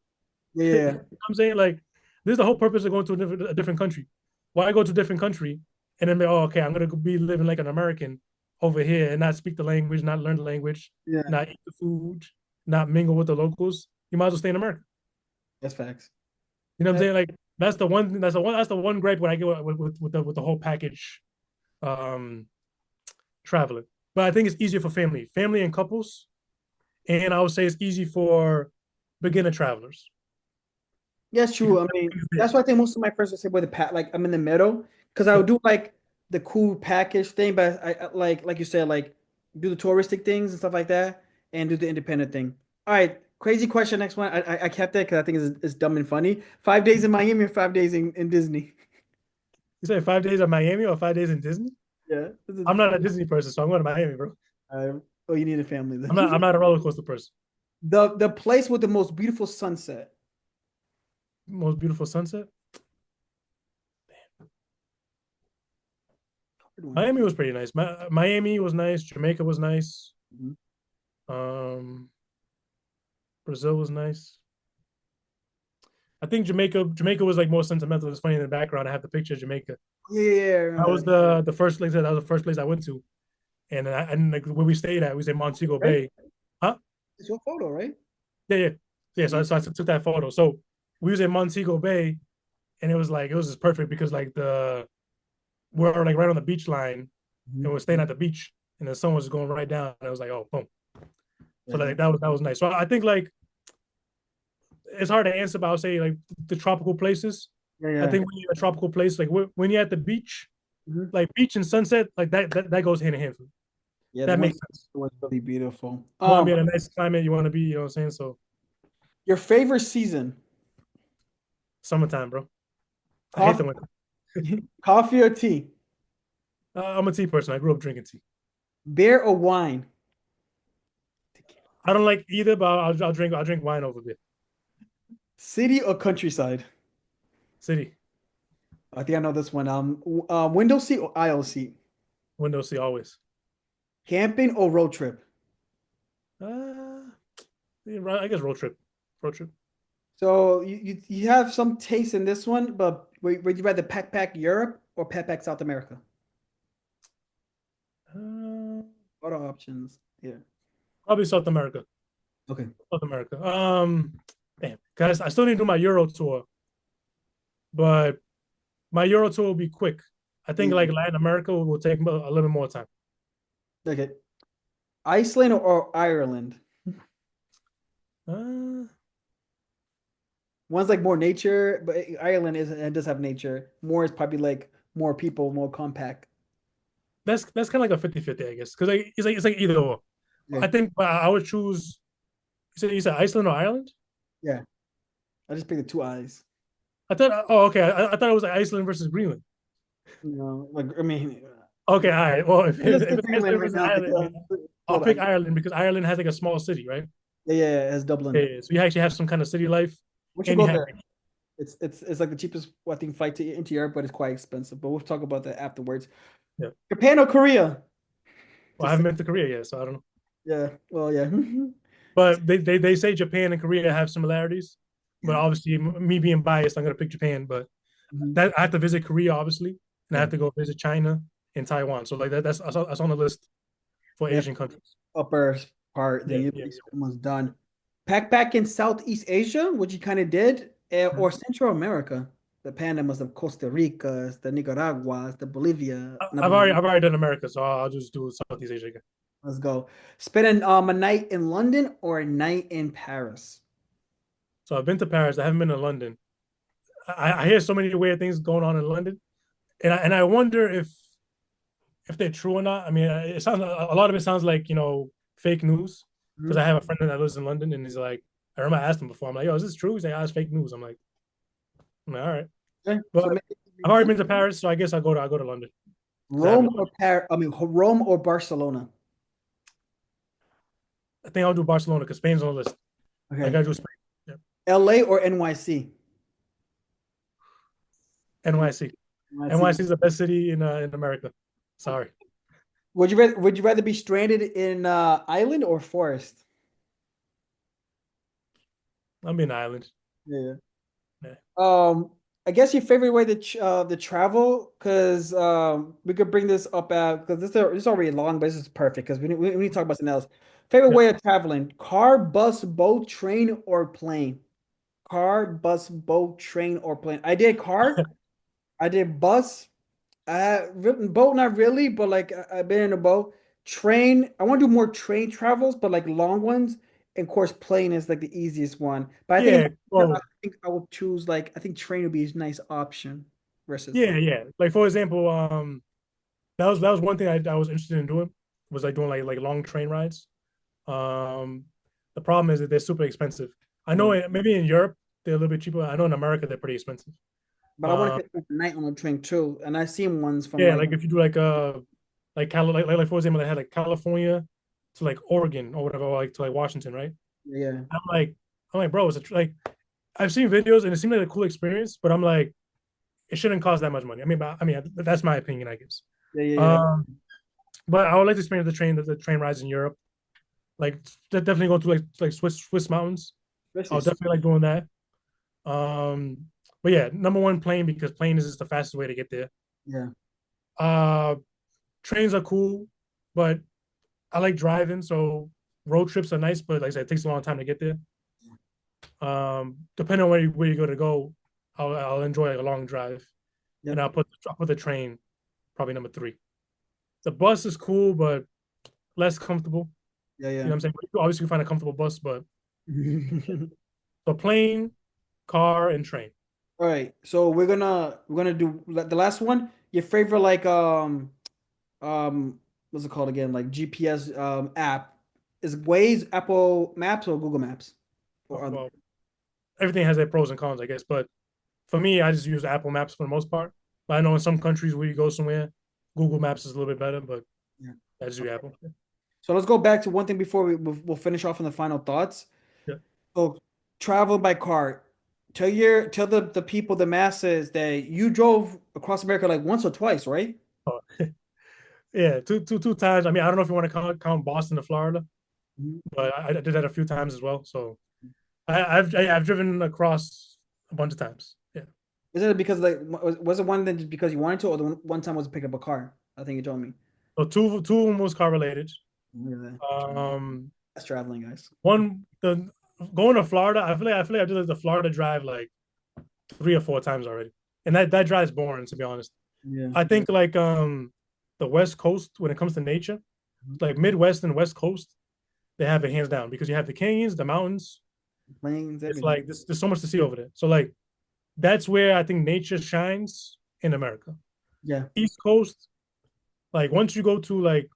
yeah, You know yeah, what I'm saying? Like, this is the whole purpose of going to a different country. Why go to a different country and then be, oh, okay, I'm gonna be living like an American over here and not speak the language, not learn the language, yeah. not eat the food, not mingle with the locals. You might as well stay in America. That's facts. You know what I'm Uh, saying? Like, that's the one gripe when I get with the whole package um traveling. But I think it's easier for family and couples, and I would say it's easy for beginner travelers Yes, because true. I mean, that's why I think most of my friends will say with the pack, like I'm in the middle, because I yeah. would do like the cool package thing, but like you said, like do the touristic things and stuff like that, and do the independent thing. All right, crazy question. Next one, I kept that because I think it's dumb and funny. 5 days in Miami or 5 days in Disney? You say 5 days in Miami or 5 days in Disney? Yeah, this is, I'm not a Disney person, so I'm going to Miami, bro. oh, you need a family I'm not. then. I'm not a roller coaster person. The place with the most beautiful sunset. Most beautiful sunset. Good one. Miami was pretty nice. Miami was nice. Jamaica was nice. Mhm. Um, Brazil was nice. I think Jamaica was like more sentimental. It's funny in the background. I have the picture of Jamaica. Yeah, yeah, yeah, I That was remember. the first place. That was the first place I went to, and like where we stayed at, we was in Montego Right? Bay. Huh? It's your photo, right? Yeah, yeah, yeah. So I took that photo. So we was in Montego Bay, and it was just perfect because like we're like right on the beach line, and Mhm. we're staying at the beach, and the sun was going right down. And I was like, oh, boom. So Yeah, like that was nice. So I think like it's hard to answer, but I'll say like the tropical places. yeah, I yeah. think when you're in a tropical place, like when you're at the beach, Mhm. like beach and sunset, like that goes hand in hand for me. Yeah, the That one makes sense. was really beautiful. You want to be in a nice climate. You want to be, you know what I'm saying? So Your favorite season? summertime, bro. I hate the Coffee, winter. coffee or tea? I'm a tea person. I grew up drinking tea. Beer or wine? I don't like either, but I'll drink wine over beer. City or countryside? City, I think I know this one. Window seat or aisle seat? window seat always. Camping or road trip? Uh, yeah, I guess road trip. Road trip. So you have some taste in this one, but would you rather pack Europe or pack South America? Uh, What are options? Yeah. Probably South America. Okay. South America. Damn, guys, I still need to do my Euro tour, but my Euro tour will be quick. I think Yeah. like Latin America will take a little bit more time. Okay. Iceland or Ireland? Uh, One's like more nature, but Ireland is it does have nature. More is probably like more people, more compact. that's kind of like a 50-50, I guess, because like it's like either or. I Okay. think I would choose. You said Iceland or Ireland? Yeah. I just picked the two eyes. I thought. Oh, okay. I thought it was like Iceland versus Greenland. No, like I mean, Okay, all right. Well, if, let's if pick it's Greenland Iceland right versus now Ireland, because yeah, it's I'll called pick Ireland because Ireland has like a small city, right? yeah, it's Yeah, Dublin. yeah. So you actually have some kind of city life, We should and you go have. there. It's like the cheapest I think flight to into Europe, but it's quite expensive. But we'll talk about that afterwards. Yeah. Japan or Korea? Well, I Just haven't been to Korea yet, so I don't know. yeah. Well, yeah. But they say Japan and Korea have similarities, but Yeah. obviously me being biased, I'm gonna pick Japan. But Mhm. that I have to visit Korea, obviously, and I Yeah. have to go visit China and Taiwan. So like that's on the list for Yeah. Asian countries. Upper part, then Yeah, you're yeah, almost done. Back in Southeast Asia, which you kind of did, yeah. or Central America, the Panamas of Costa Ricas, the Nicaraguas, the Bolivia. I've already done America, so I'll just do Southeast Asia again. Let's go. Spending a night in London or a night in Paris. So I've been to Paris. I haven't been to London. I hear so many weird things going on in London, and I wonder if they're true or not. I mean, it sounds a lot of it sounds like fake news because I Mhm. have a friend that lives in London and he's like, I remember I asked him before. I'm like, yo, is this true? He's like, oh, it's fake news. I'm like, all right, Okay, but so I've already been to Paris, so I guess I'll go to London because I Rome haven't. or Paris? I mean, Rome or Barcelona. I think I'll do Barcelona because Spain's on the list. I Okay. gotta do Spain. Yeah. LA or NYC? NYC. NYC. NYC is the best city in America. Sorry, Would you rather be stranded in island or forest? I'm in Ireland. Yeah. Yeah. I guess your favorite way to travel, because we could bring this up at because this is already long, but this is perfect because we need to talk about something else. Favorite Yeah. way of traveling: car, bus, boat, train, or plane? Car, bus, boat, train, or plane. I did car. I did bus. Boat, not really, but like I've been in a boat. Train, I want to do more train travels, but like long ones. And of course, plane is like the easiest one. But I think in Yeah. the future, I Well, think I would choose like I think train would be a nice option versus yeah, boat. yeah. Like for example, that was one thing I was interested in doing was like doing like long train rides. Um, the problem is that they're super expensive. I know Yeah. maybe in Europe they're a little bit cheaper. I know in America they're pretty expensive. But I want Um, to spend the night on the train too. And I've seen ones from yeah, like like if you do like for example they had like California to like Oregon or whatever, or like to like Washington, right? yeah, I'm like bro, like I've seen videos and it seemed like a cool experience, but I'm like it shouldn't cost that much money. I mean that's my opinion, I guess. yeah, yeah, yeah. Um, but I would like to experience the train rides in Europe. Like definitely go to like Swiss mountains. Especially I'll definitely like doing that. Um, but yeah, number one, plane because plane is just the fastest way to get there. yeah, Uh, Trains are cool, but I like driving, so road trips are nice, but like I said, it takes a long time to get there. Depending on where you go to go, I'll enjoy like a long drive, and yep, I'll put the train probably number three. The bus is cool, but less comfortable. yeah, You know yeah. what I'm saying? Obviously, you find a comfortable bus, but yeah. All So plane, car, and train. right, so we're gonna do the last one. Your favorite what's it called again? Like GPS app is Waze, Apple Maps, or Google Maps, or other. Well, everything has their pros and cons, I guess. But for me, I just use Apple Maps for the most part. But I know in some countries where you go somewhere, Google Maps is a little bit better, but Yeah. I just use Apple. So let's go back to one thing before we'll finish off on the final thoughts. Yeah. So travel by car. Tell the people, the masses, that you drove across America like once or twice, right? Oh, yeah, two times. I mean, I don't know if you want to count Boston to Florida, Mhm. but I did that a few times as well. So I've driven across a bunch of times. Yeah. Is it because like was it one that just because you wanted to, or the one time was to pick up a car? I think you told me. So two of them was car related. Yeah. Um, That's traveling, guys. One the going to Florida, I feel like I did the Florida drive like 3 or 4 times already, and that drive's boring to be honest. Yeah. I think like the West Coast when it comes to nature, like Midwest and West Coast, they have it hands down because you have the canyons, the mountains. Planes, It's everything. like there's so much to see over there. So like that's where I think nature shines in America. Yeah. East Coast, like once you go to like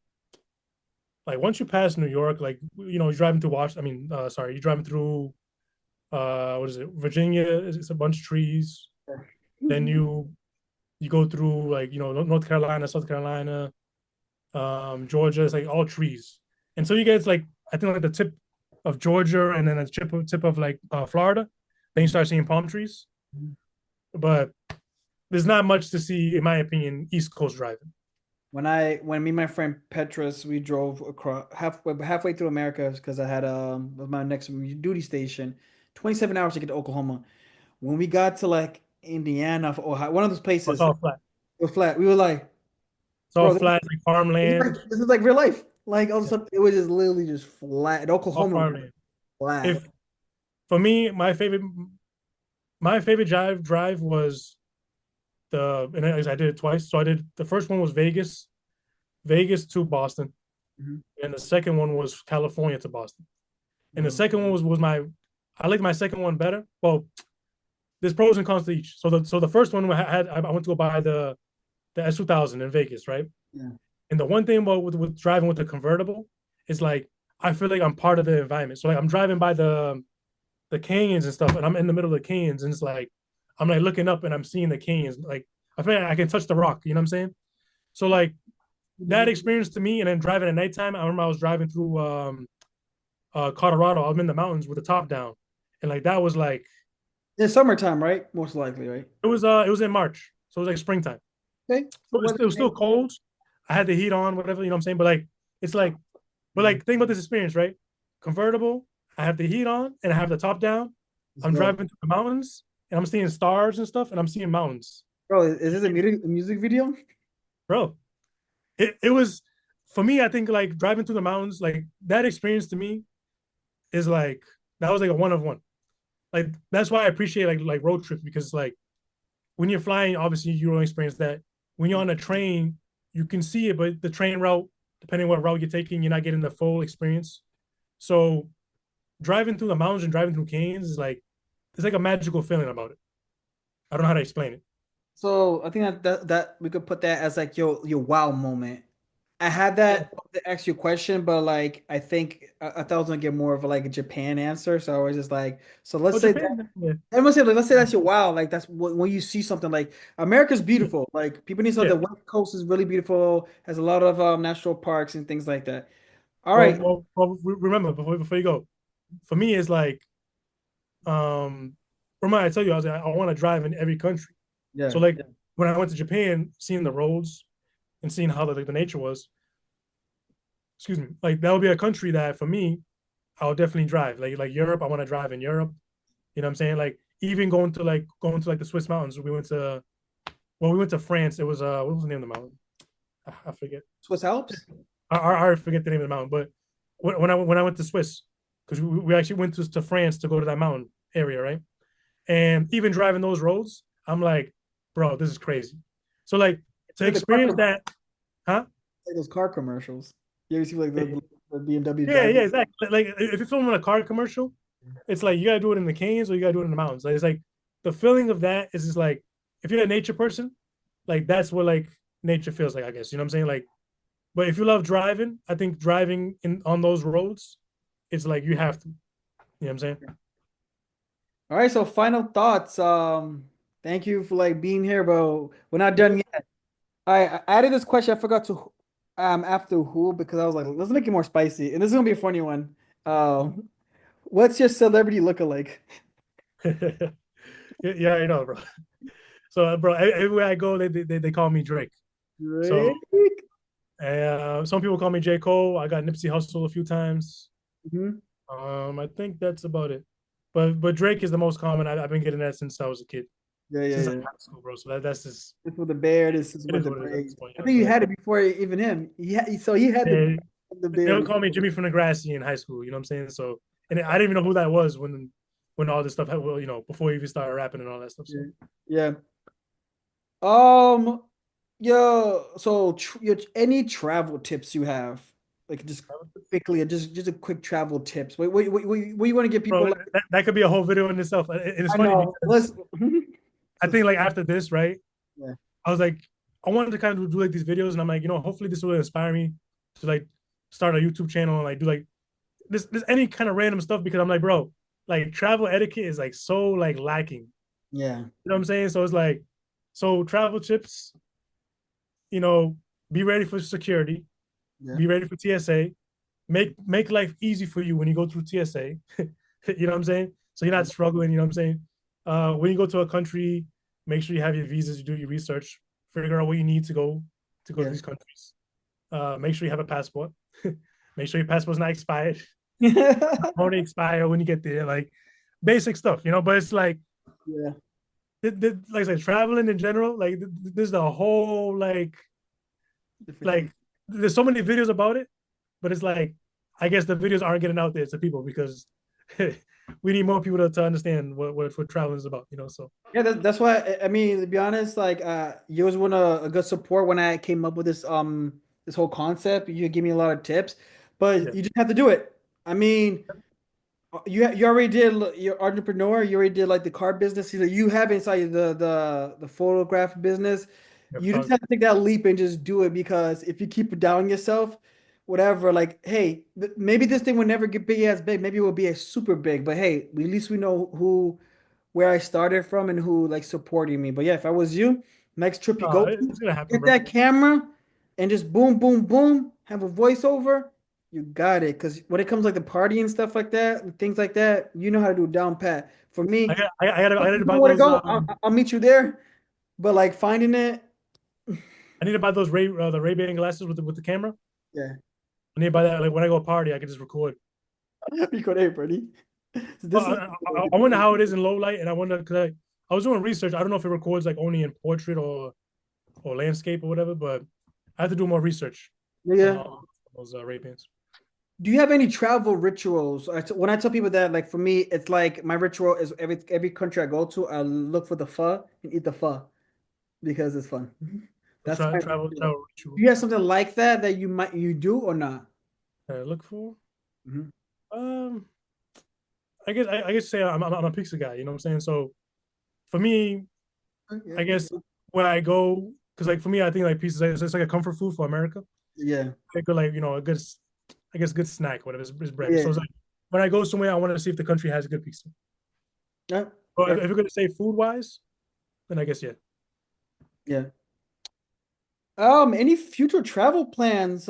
once you pass New York, like you're driving through Washington. I mean, sorry, you're driving through what is it? Virginia. It's a bunch of trees. Then you go through like North Carolina, South Carolina, Georgia. It's like all trees, and so you get like I think like the tip of Georgia and then the tip of like Florida. Then you start seeing palm trees, but there's not much to see, in my opinion, East Coast driving. When me and my friend Petrus we drove across halfway through America because I had was my next duty station, 27 hours to get to Oklahoma. When we got to like Indiana or Ohio, one of those It's places, it all flat. was flat. We were like, It's all bro, flat, like farmland. this is like real life. Like all of a Yeah, sudden, it was just literally just flat. And all Oklahoma was farmland. flat. If for me, my favorite drive was and I did it twice. So I did the first one was Vegas to Boston, Mhm. and the second one was California to Boston. And the Bro. second one was my I liked my second one better. Well, there's pros and cons to each. So the first one I went to go buy the S2000 in Vegas, right? Yeah. And the one thing about with driving with the convertible is like I feel like I'm part of the environment. So like I'm driving by the canyons and stuff, and I'm in the middle of the canyons, and it's like I'm like looking up and I'm seeing the canyons. Like I feel like I can touch the rock. You know what I'm saying? So like that experience to me, and then driving at nighttime. I remember I was driving through Colorado. I'm in the mountains with the top down, and like that was like It's summertime, right? Most likely, right? it was in March, so it was like springtime. Okay. So So what? it was still cold. I had the heat on, whatever, you know what I'm saying. But like it's like, but Yeah. like think about this experience, right? Convertible. I have the heat on and I have the top down. Let's I'm go. driving through the mountains and I'm seeing stars and stuff, and I'm seeing mountains, Bro, is this a music video? bro. It was for me. I think like driving through the mountains, like that experience to me is like that was like a one of one. Like that's why I appreciate like road trips because like when you're flying, obviously you don't experience that. When you're on a train, you can see it, but the train route, depending on what route you're taking, you're not getting the full experience. So driving through the mountains and driving through canyons is like there's like a magical feeling about it. I don't know how to explain it. So I think that we could put that as like your wow moment. I had that to ask you a question, but like I think I thought I was gonna get more of a, like a Japan answer. So I was just like, so let's Oh, say that Japan, yeah, everyone say like, let's say that's your wow. Like that's when you see something like America's beautiful. Like people need to know yeah. the West Coast is really beautiful, has a lot of national parks and things like that. All Well, right. well, well remember before you go, for me it's like remember I tell you I want to drive in every country. So Yeah. like when I went to Japan, seeing the roads and seeing how the nature was, excuse me, like that would be a country that for me I'll definitely drive. Like Europe, I want to drive in Europe. You know what I'm saying? Like even going to like the Swiss mountains. We went to France. It was what was the name of the mountain? I forget. Swiss Alps? I forget the name of the mountain. But when I went to Swiss, because we actually went to France to go to that mountain area, right? And even driving those roads, I'm like, bro, this is crazy. So like to Like the car experience that, huh? like those car commercials. You ever see like the BMW Yeah, driver? yeah, exactly. Like if you're filming a car commercial, it's like you gotta do it in the canyons or you gotta do it in the mountains. Like it's like the feeling of that is just like if you're a nature person, like that's what like nature feels like, I guess. You know what I'm saying? Like, but if you love driving, I think driving in on those roads, it's like you have to. You know what I'm saying? All right, so final thoughts. Thank you for like being here, bro. We're not done yet. I added this question. I forgot to after who because I was like, let's make it more spicy. And this is gonna be a funny one. What's your celebrity lookalike? Yeah, I know, bro. So, bro, everywhere I go, they call me Drake. So, Drake. some people call me J. Cole. I got Nipsey Hussle a few times. Hmm. I think that's about it. But Drake is the most common. I've been getting that since I was a kid, Yeah, yeah, since like yeah. high school, bro. So that's just This with the bear. This is it with is the what it is at break. this point. You I know what think I'm you saying? had it before even him. So he had the Yeah, the they would beard. call me Jimmy from the Grassy in high school. You know what I'm saying? So, and I didn't even know who that was when all this stuff, well, before we even started rapping and all that stuff. So, Yeah. Yeah. Um, yo, so any travel tips you have? Like just quickly, just a quick travel tips. What you want to give bro, people like that could be a whole video in itself. And it's I funny know. because I So, think like after this, right? yeah, I was like, I wanted to kind of do like these videos, and I'm like, hopefully this will inspire me to like start a YouTube channel and like do like this any kind of random stuff because I'm like, bro, like travel etiquette is like so like lacking. yeah, You know what I'm saying? So it's like, so travel tips, you know, be ready for security, yeah, be ready for TSA, make life easy for you when you go through TSA. You know what I'm saying? So you're not struggling. You know what I'm saying? When you go to a country, make sure you have your visas, you do your research, figure out what you need to go to yeah. these countries. Make sure you have a passport. Make sure your passport's not expired. Won't expire when you get there. Like basic stuff, But it's like, Yeah. like I said, traveling in general, like there's the whole Different thing. like there's so many videos about it, but it's like I guess the videos aren't getting out there to people because we need more people to understand what traveling is about. So Yeah, that's why I mean, to be honest, like you was one a good support when I came up with this whole concept. You gave me a lot of tips, but yeah, you just have to do it. I mean, you already did your entrepreneur. You already did like the car business. You have inside the photograph business. yeah, You just have to take that leap and just do it because if you keep doubting yourself, whatever, like, hey, maybe this thing will never get big as big. Maybe it will be a super big. But hey, at least we know who where I started from and who like supporting me. But yeah, if I was you, next trip you go to, it's gonna happen, get bro. that camera and just boom, boom, boom, have a voiceover. You got it. Because when it comes like the party and stuff like that, and things like that, you know how to do down pat. For I me, got I got to you buy know where to those. go. I'll meet you there. But like finding it, I need to buy those the Ray-Ban glasses with the camera. yeah, I need to buy that. Like when I go party, I can just record. you could, hey, buddy. This Well, is I wonder how it is in low light, and I wonder because I was doing research. I don't know if it records like only in portrait or landscape or whatever, but I have to do more research on yeah. all those Ray-Bans. Do you have any travel rituals? When I tell people that, like for me, it's like my ritual is every country I go to, I look for the pho and eat the pho because it's fun. That's my ritual. Travel Do ritual. you have something like that that you do or not? Look for. Mhm. Um, I guess say I'm a pizza guy. You know what I'm saying? So for me, Yeah, I guess when I go, because like for me, I think like pizza is it's like a comfort food for America. yeah, Like a good, I guess good snack, whatever. It's breakfast. So yeah, it's like when I go somewhere, I want to see if the country has a good pizza. yeah. But Fair. if you're gonna say food wise, then I guess yeah. Yeah. Any future travel plans?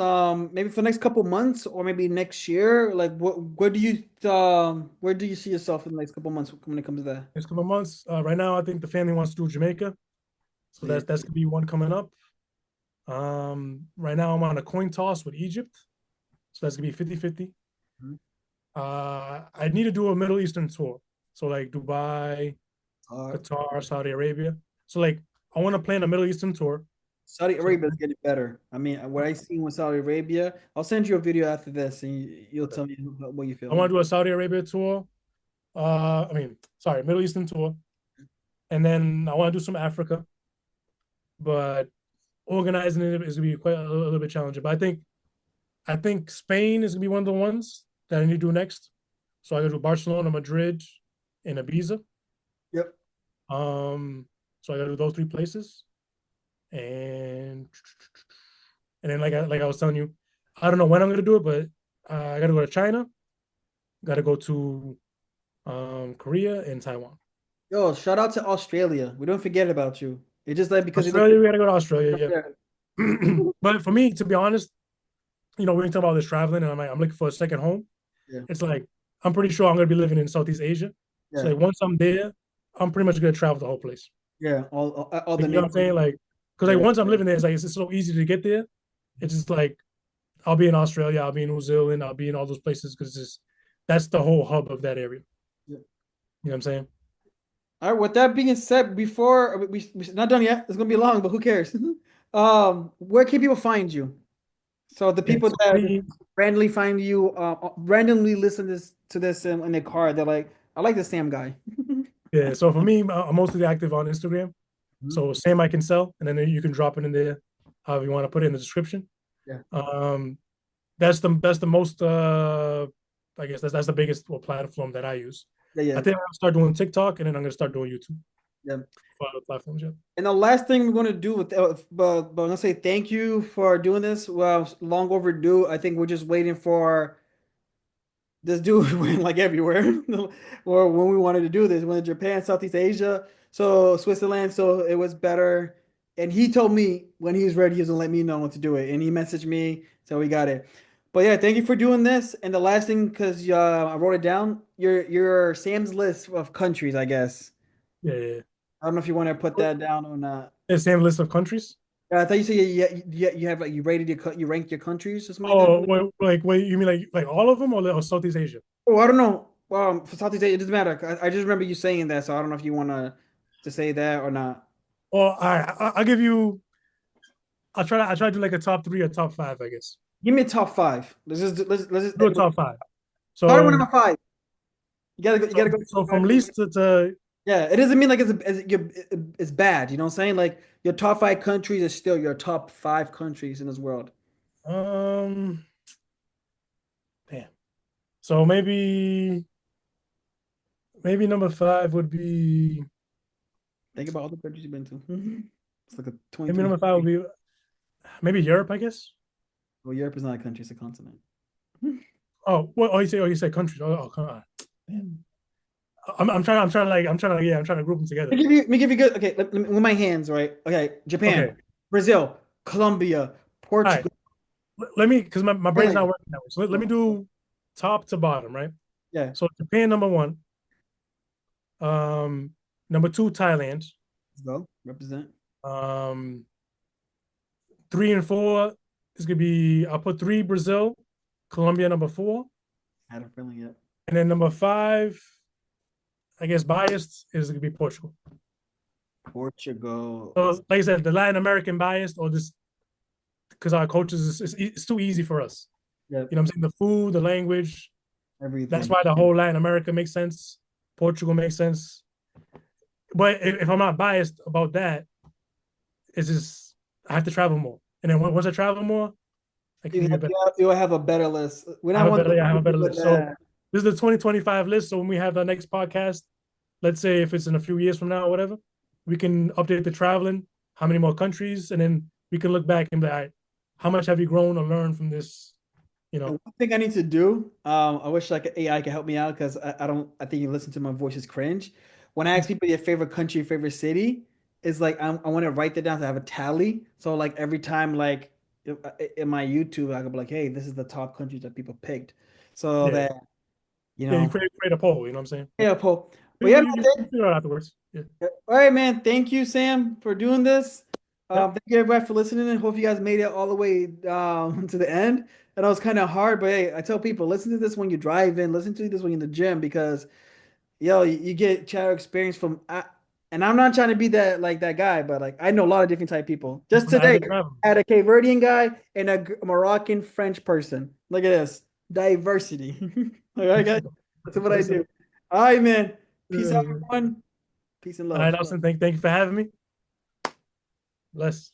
Maybe for the next couple months or maybe next year. Like, where do you see yourself in the next couple months when it comes to that? Next couple of months. Right now, I think the family wants to do Jamaica, so Yeah. that's gonna be one coming up. Right now I'm on a coin toss with Egypt, so that's gonna be 50-50. Mhm. I need to do a Middle Eastern tour, so like Dubai, Uh, Qatar, Saudi Arabia. So like I want to plan a Middle Eastern tour. Saudi So Arabia is getting better. I mean, what I seen with Saudi Arabia, I'll send you a video after this, and you'll tell me what you I feel. want to do a Saudi Arabia tour. I mean, sorry, Middle Eastern tour, and then I want to do some Africa, but organizing it is gonna be quite a little bit challenging. But I think Spain is gonna be one of the ones that I need to do next. So I gotta do Barcelona, Madrid, and Ibiza. Yep. So I gotta do those three places, and then like I was telling you, I don't know when I'm gonna do it, but I gotta go to China, gotta go to Korea and Taiwan. Yo, shout out to Australia. We don't forget about you. It's just like because you look Australia, we gotta go to Australia, there. yeah. But for me, to be honest, when you talk about this traveling, and I'm looking for a second home. Yeah. It's like I'm pretty sure I'm gonna be living in Southeast Asia. So Yeah. like once I'm there, I'm pretty much gonna travel the whole place. Yeah. All Like the you know what I'm nations. saying? Like because like Yeah. once I'm living there, it's just so easy to get there. It's just like I'll be in Australia, I'll be in New Zealand, I'll be in all those places because that's the whole hub of that area. Yeah. You know what I'm saying? All right. With that being said, before we're not done yet, it's gonna be long, but who cares? Where can people find you? So the Yeah, people so for that me, randomly find you, randomly listen to this in their car, they're like, I like the Sam guy. yeah, so for me, I'm mostly active on Instagram. Mhm. So same I can sell, and then you can drop it in there, however you want to put it in the description. Yeah, Um, that's the most I guess that's the biggest platform that I use. yeah, I yeah, think I'm gonna start doing TikTok, and then I'm gonna start doing YouTube yeah. for other platforms. Yeah, And the last thing we're gonna do with, but I'm gonna say thank you for doing this. Well, long overdue. I think we're just waiting for this dude went like everywhere. Or when we wanted to do this, went to Japan, Southeast Asia, so Switzerland, so it was better. And he told me when he was ready, he was gonna let me know when to do it. And he messaged me, so we got it. But yeah, thank you for doing this. And the last thing, because I wrote it down, your Sam's list of countries, I guess. yeah, yeah. I don't know if you want to put that down or not. The same list of countries. I thought you said you have like you rated you ranked your countries or something like that. Oh, wait, you mean like all of them or Southeast Asia? Oh, I don't know. For Southeast Asia, it doesn't matter. I just remember you saying that, so I don't know if you want to say that or not. Or I'll give you. I try to do like a top three or top five, I guess. Give me a top five. Let's just Do a top five. start with So number five. You gotta go so five. from least to Yeah, it doesn't mean like it's bad. You know what I'm saying? Like your top five countries is still your top five countries in this world. um damn. So maybe number five would be Think about all the countries you've been to. It's like a maybe 2020. number five would be maybe Europe, I guess. Well, Europe is not a country; it's a continent. Oh, you say countries. Oh, come on. Damn. I'm trying to I'm trying to group them together. Let me give you good. Okay, with my hands, right? Okay, Japan, Okay. Brazil, Colombia, All right. Portugal. Let me because my Yeah, brain's not working that way. So let me do top to bottom, right? yeah. So Japan number one. Um Number two, Thailand. Let's go. Represent. Um Three and four is gonna be I'll put three Brazil, Colombia number four, Had a feeling yet. and then number five, I guess biased is gonna be Portugal. Portugal. So like I said, the Latin American biased or this because our cultures it's too easy for us. Yep. You know what I'm saying? The food, the language. That's Everything. why the whole Latin America makes sense. Portugal makes sense. But if I'm not biased about that, it's just I have to travel more. And then once I travel more, I can give you a better. You'll have a better list. We I don't have a want better, the yeah, I have a better people list. So that this is the 2025 list. So when we have the next podcast, let's say if it's in a few years from now or whatever, we can update the traveling, how many more countries, and then we can look back and be like, all right, how much have you grown or learned from this? You and know, one thing I need to do, I wish like AI could help me out because I don't. I think you listen to my voice is cringe. When I ask people your favorite country, favorite city, it's like I want to write that down to have a tally. So like every time, like in my YouTube, I could be like, hey, this is the top countries that people picked, so yeah, that you yeah. You know, create a poll. You know what I'm saying? yeah, Paul. But You, yeah, you, you figure it out afterwards. Yeah. all right, man. Thank you, Sam, for doing this. Yep. Thank you, everybody, for listening. And hope you guys made it all the way to the end. And it was kind of hard, but hey, I tell people listen to this when you drive in, listen to this when you're in the gym because yo, you get chatter experience and I'm not trying to be that like that guy, but like I know a lot of different type of people. Just From the today, avid traveler. I had a Cape Verdean guy and a Moroccan French person. Look at this diversity. All right, guys. That's what I Yes, sir. do. All right, man. Peace out, All everyone. Peace and right, love. Austin. Thank you for having me. Bless.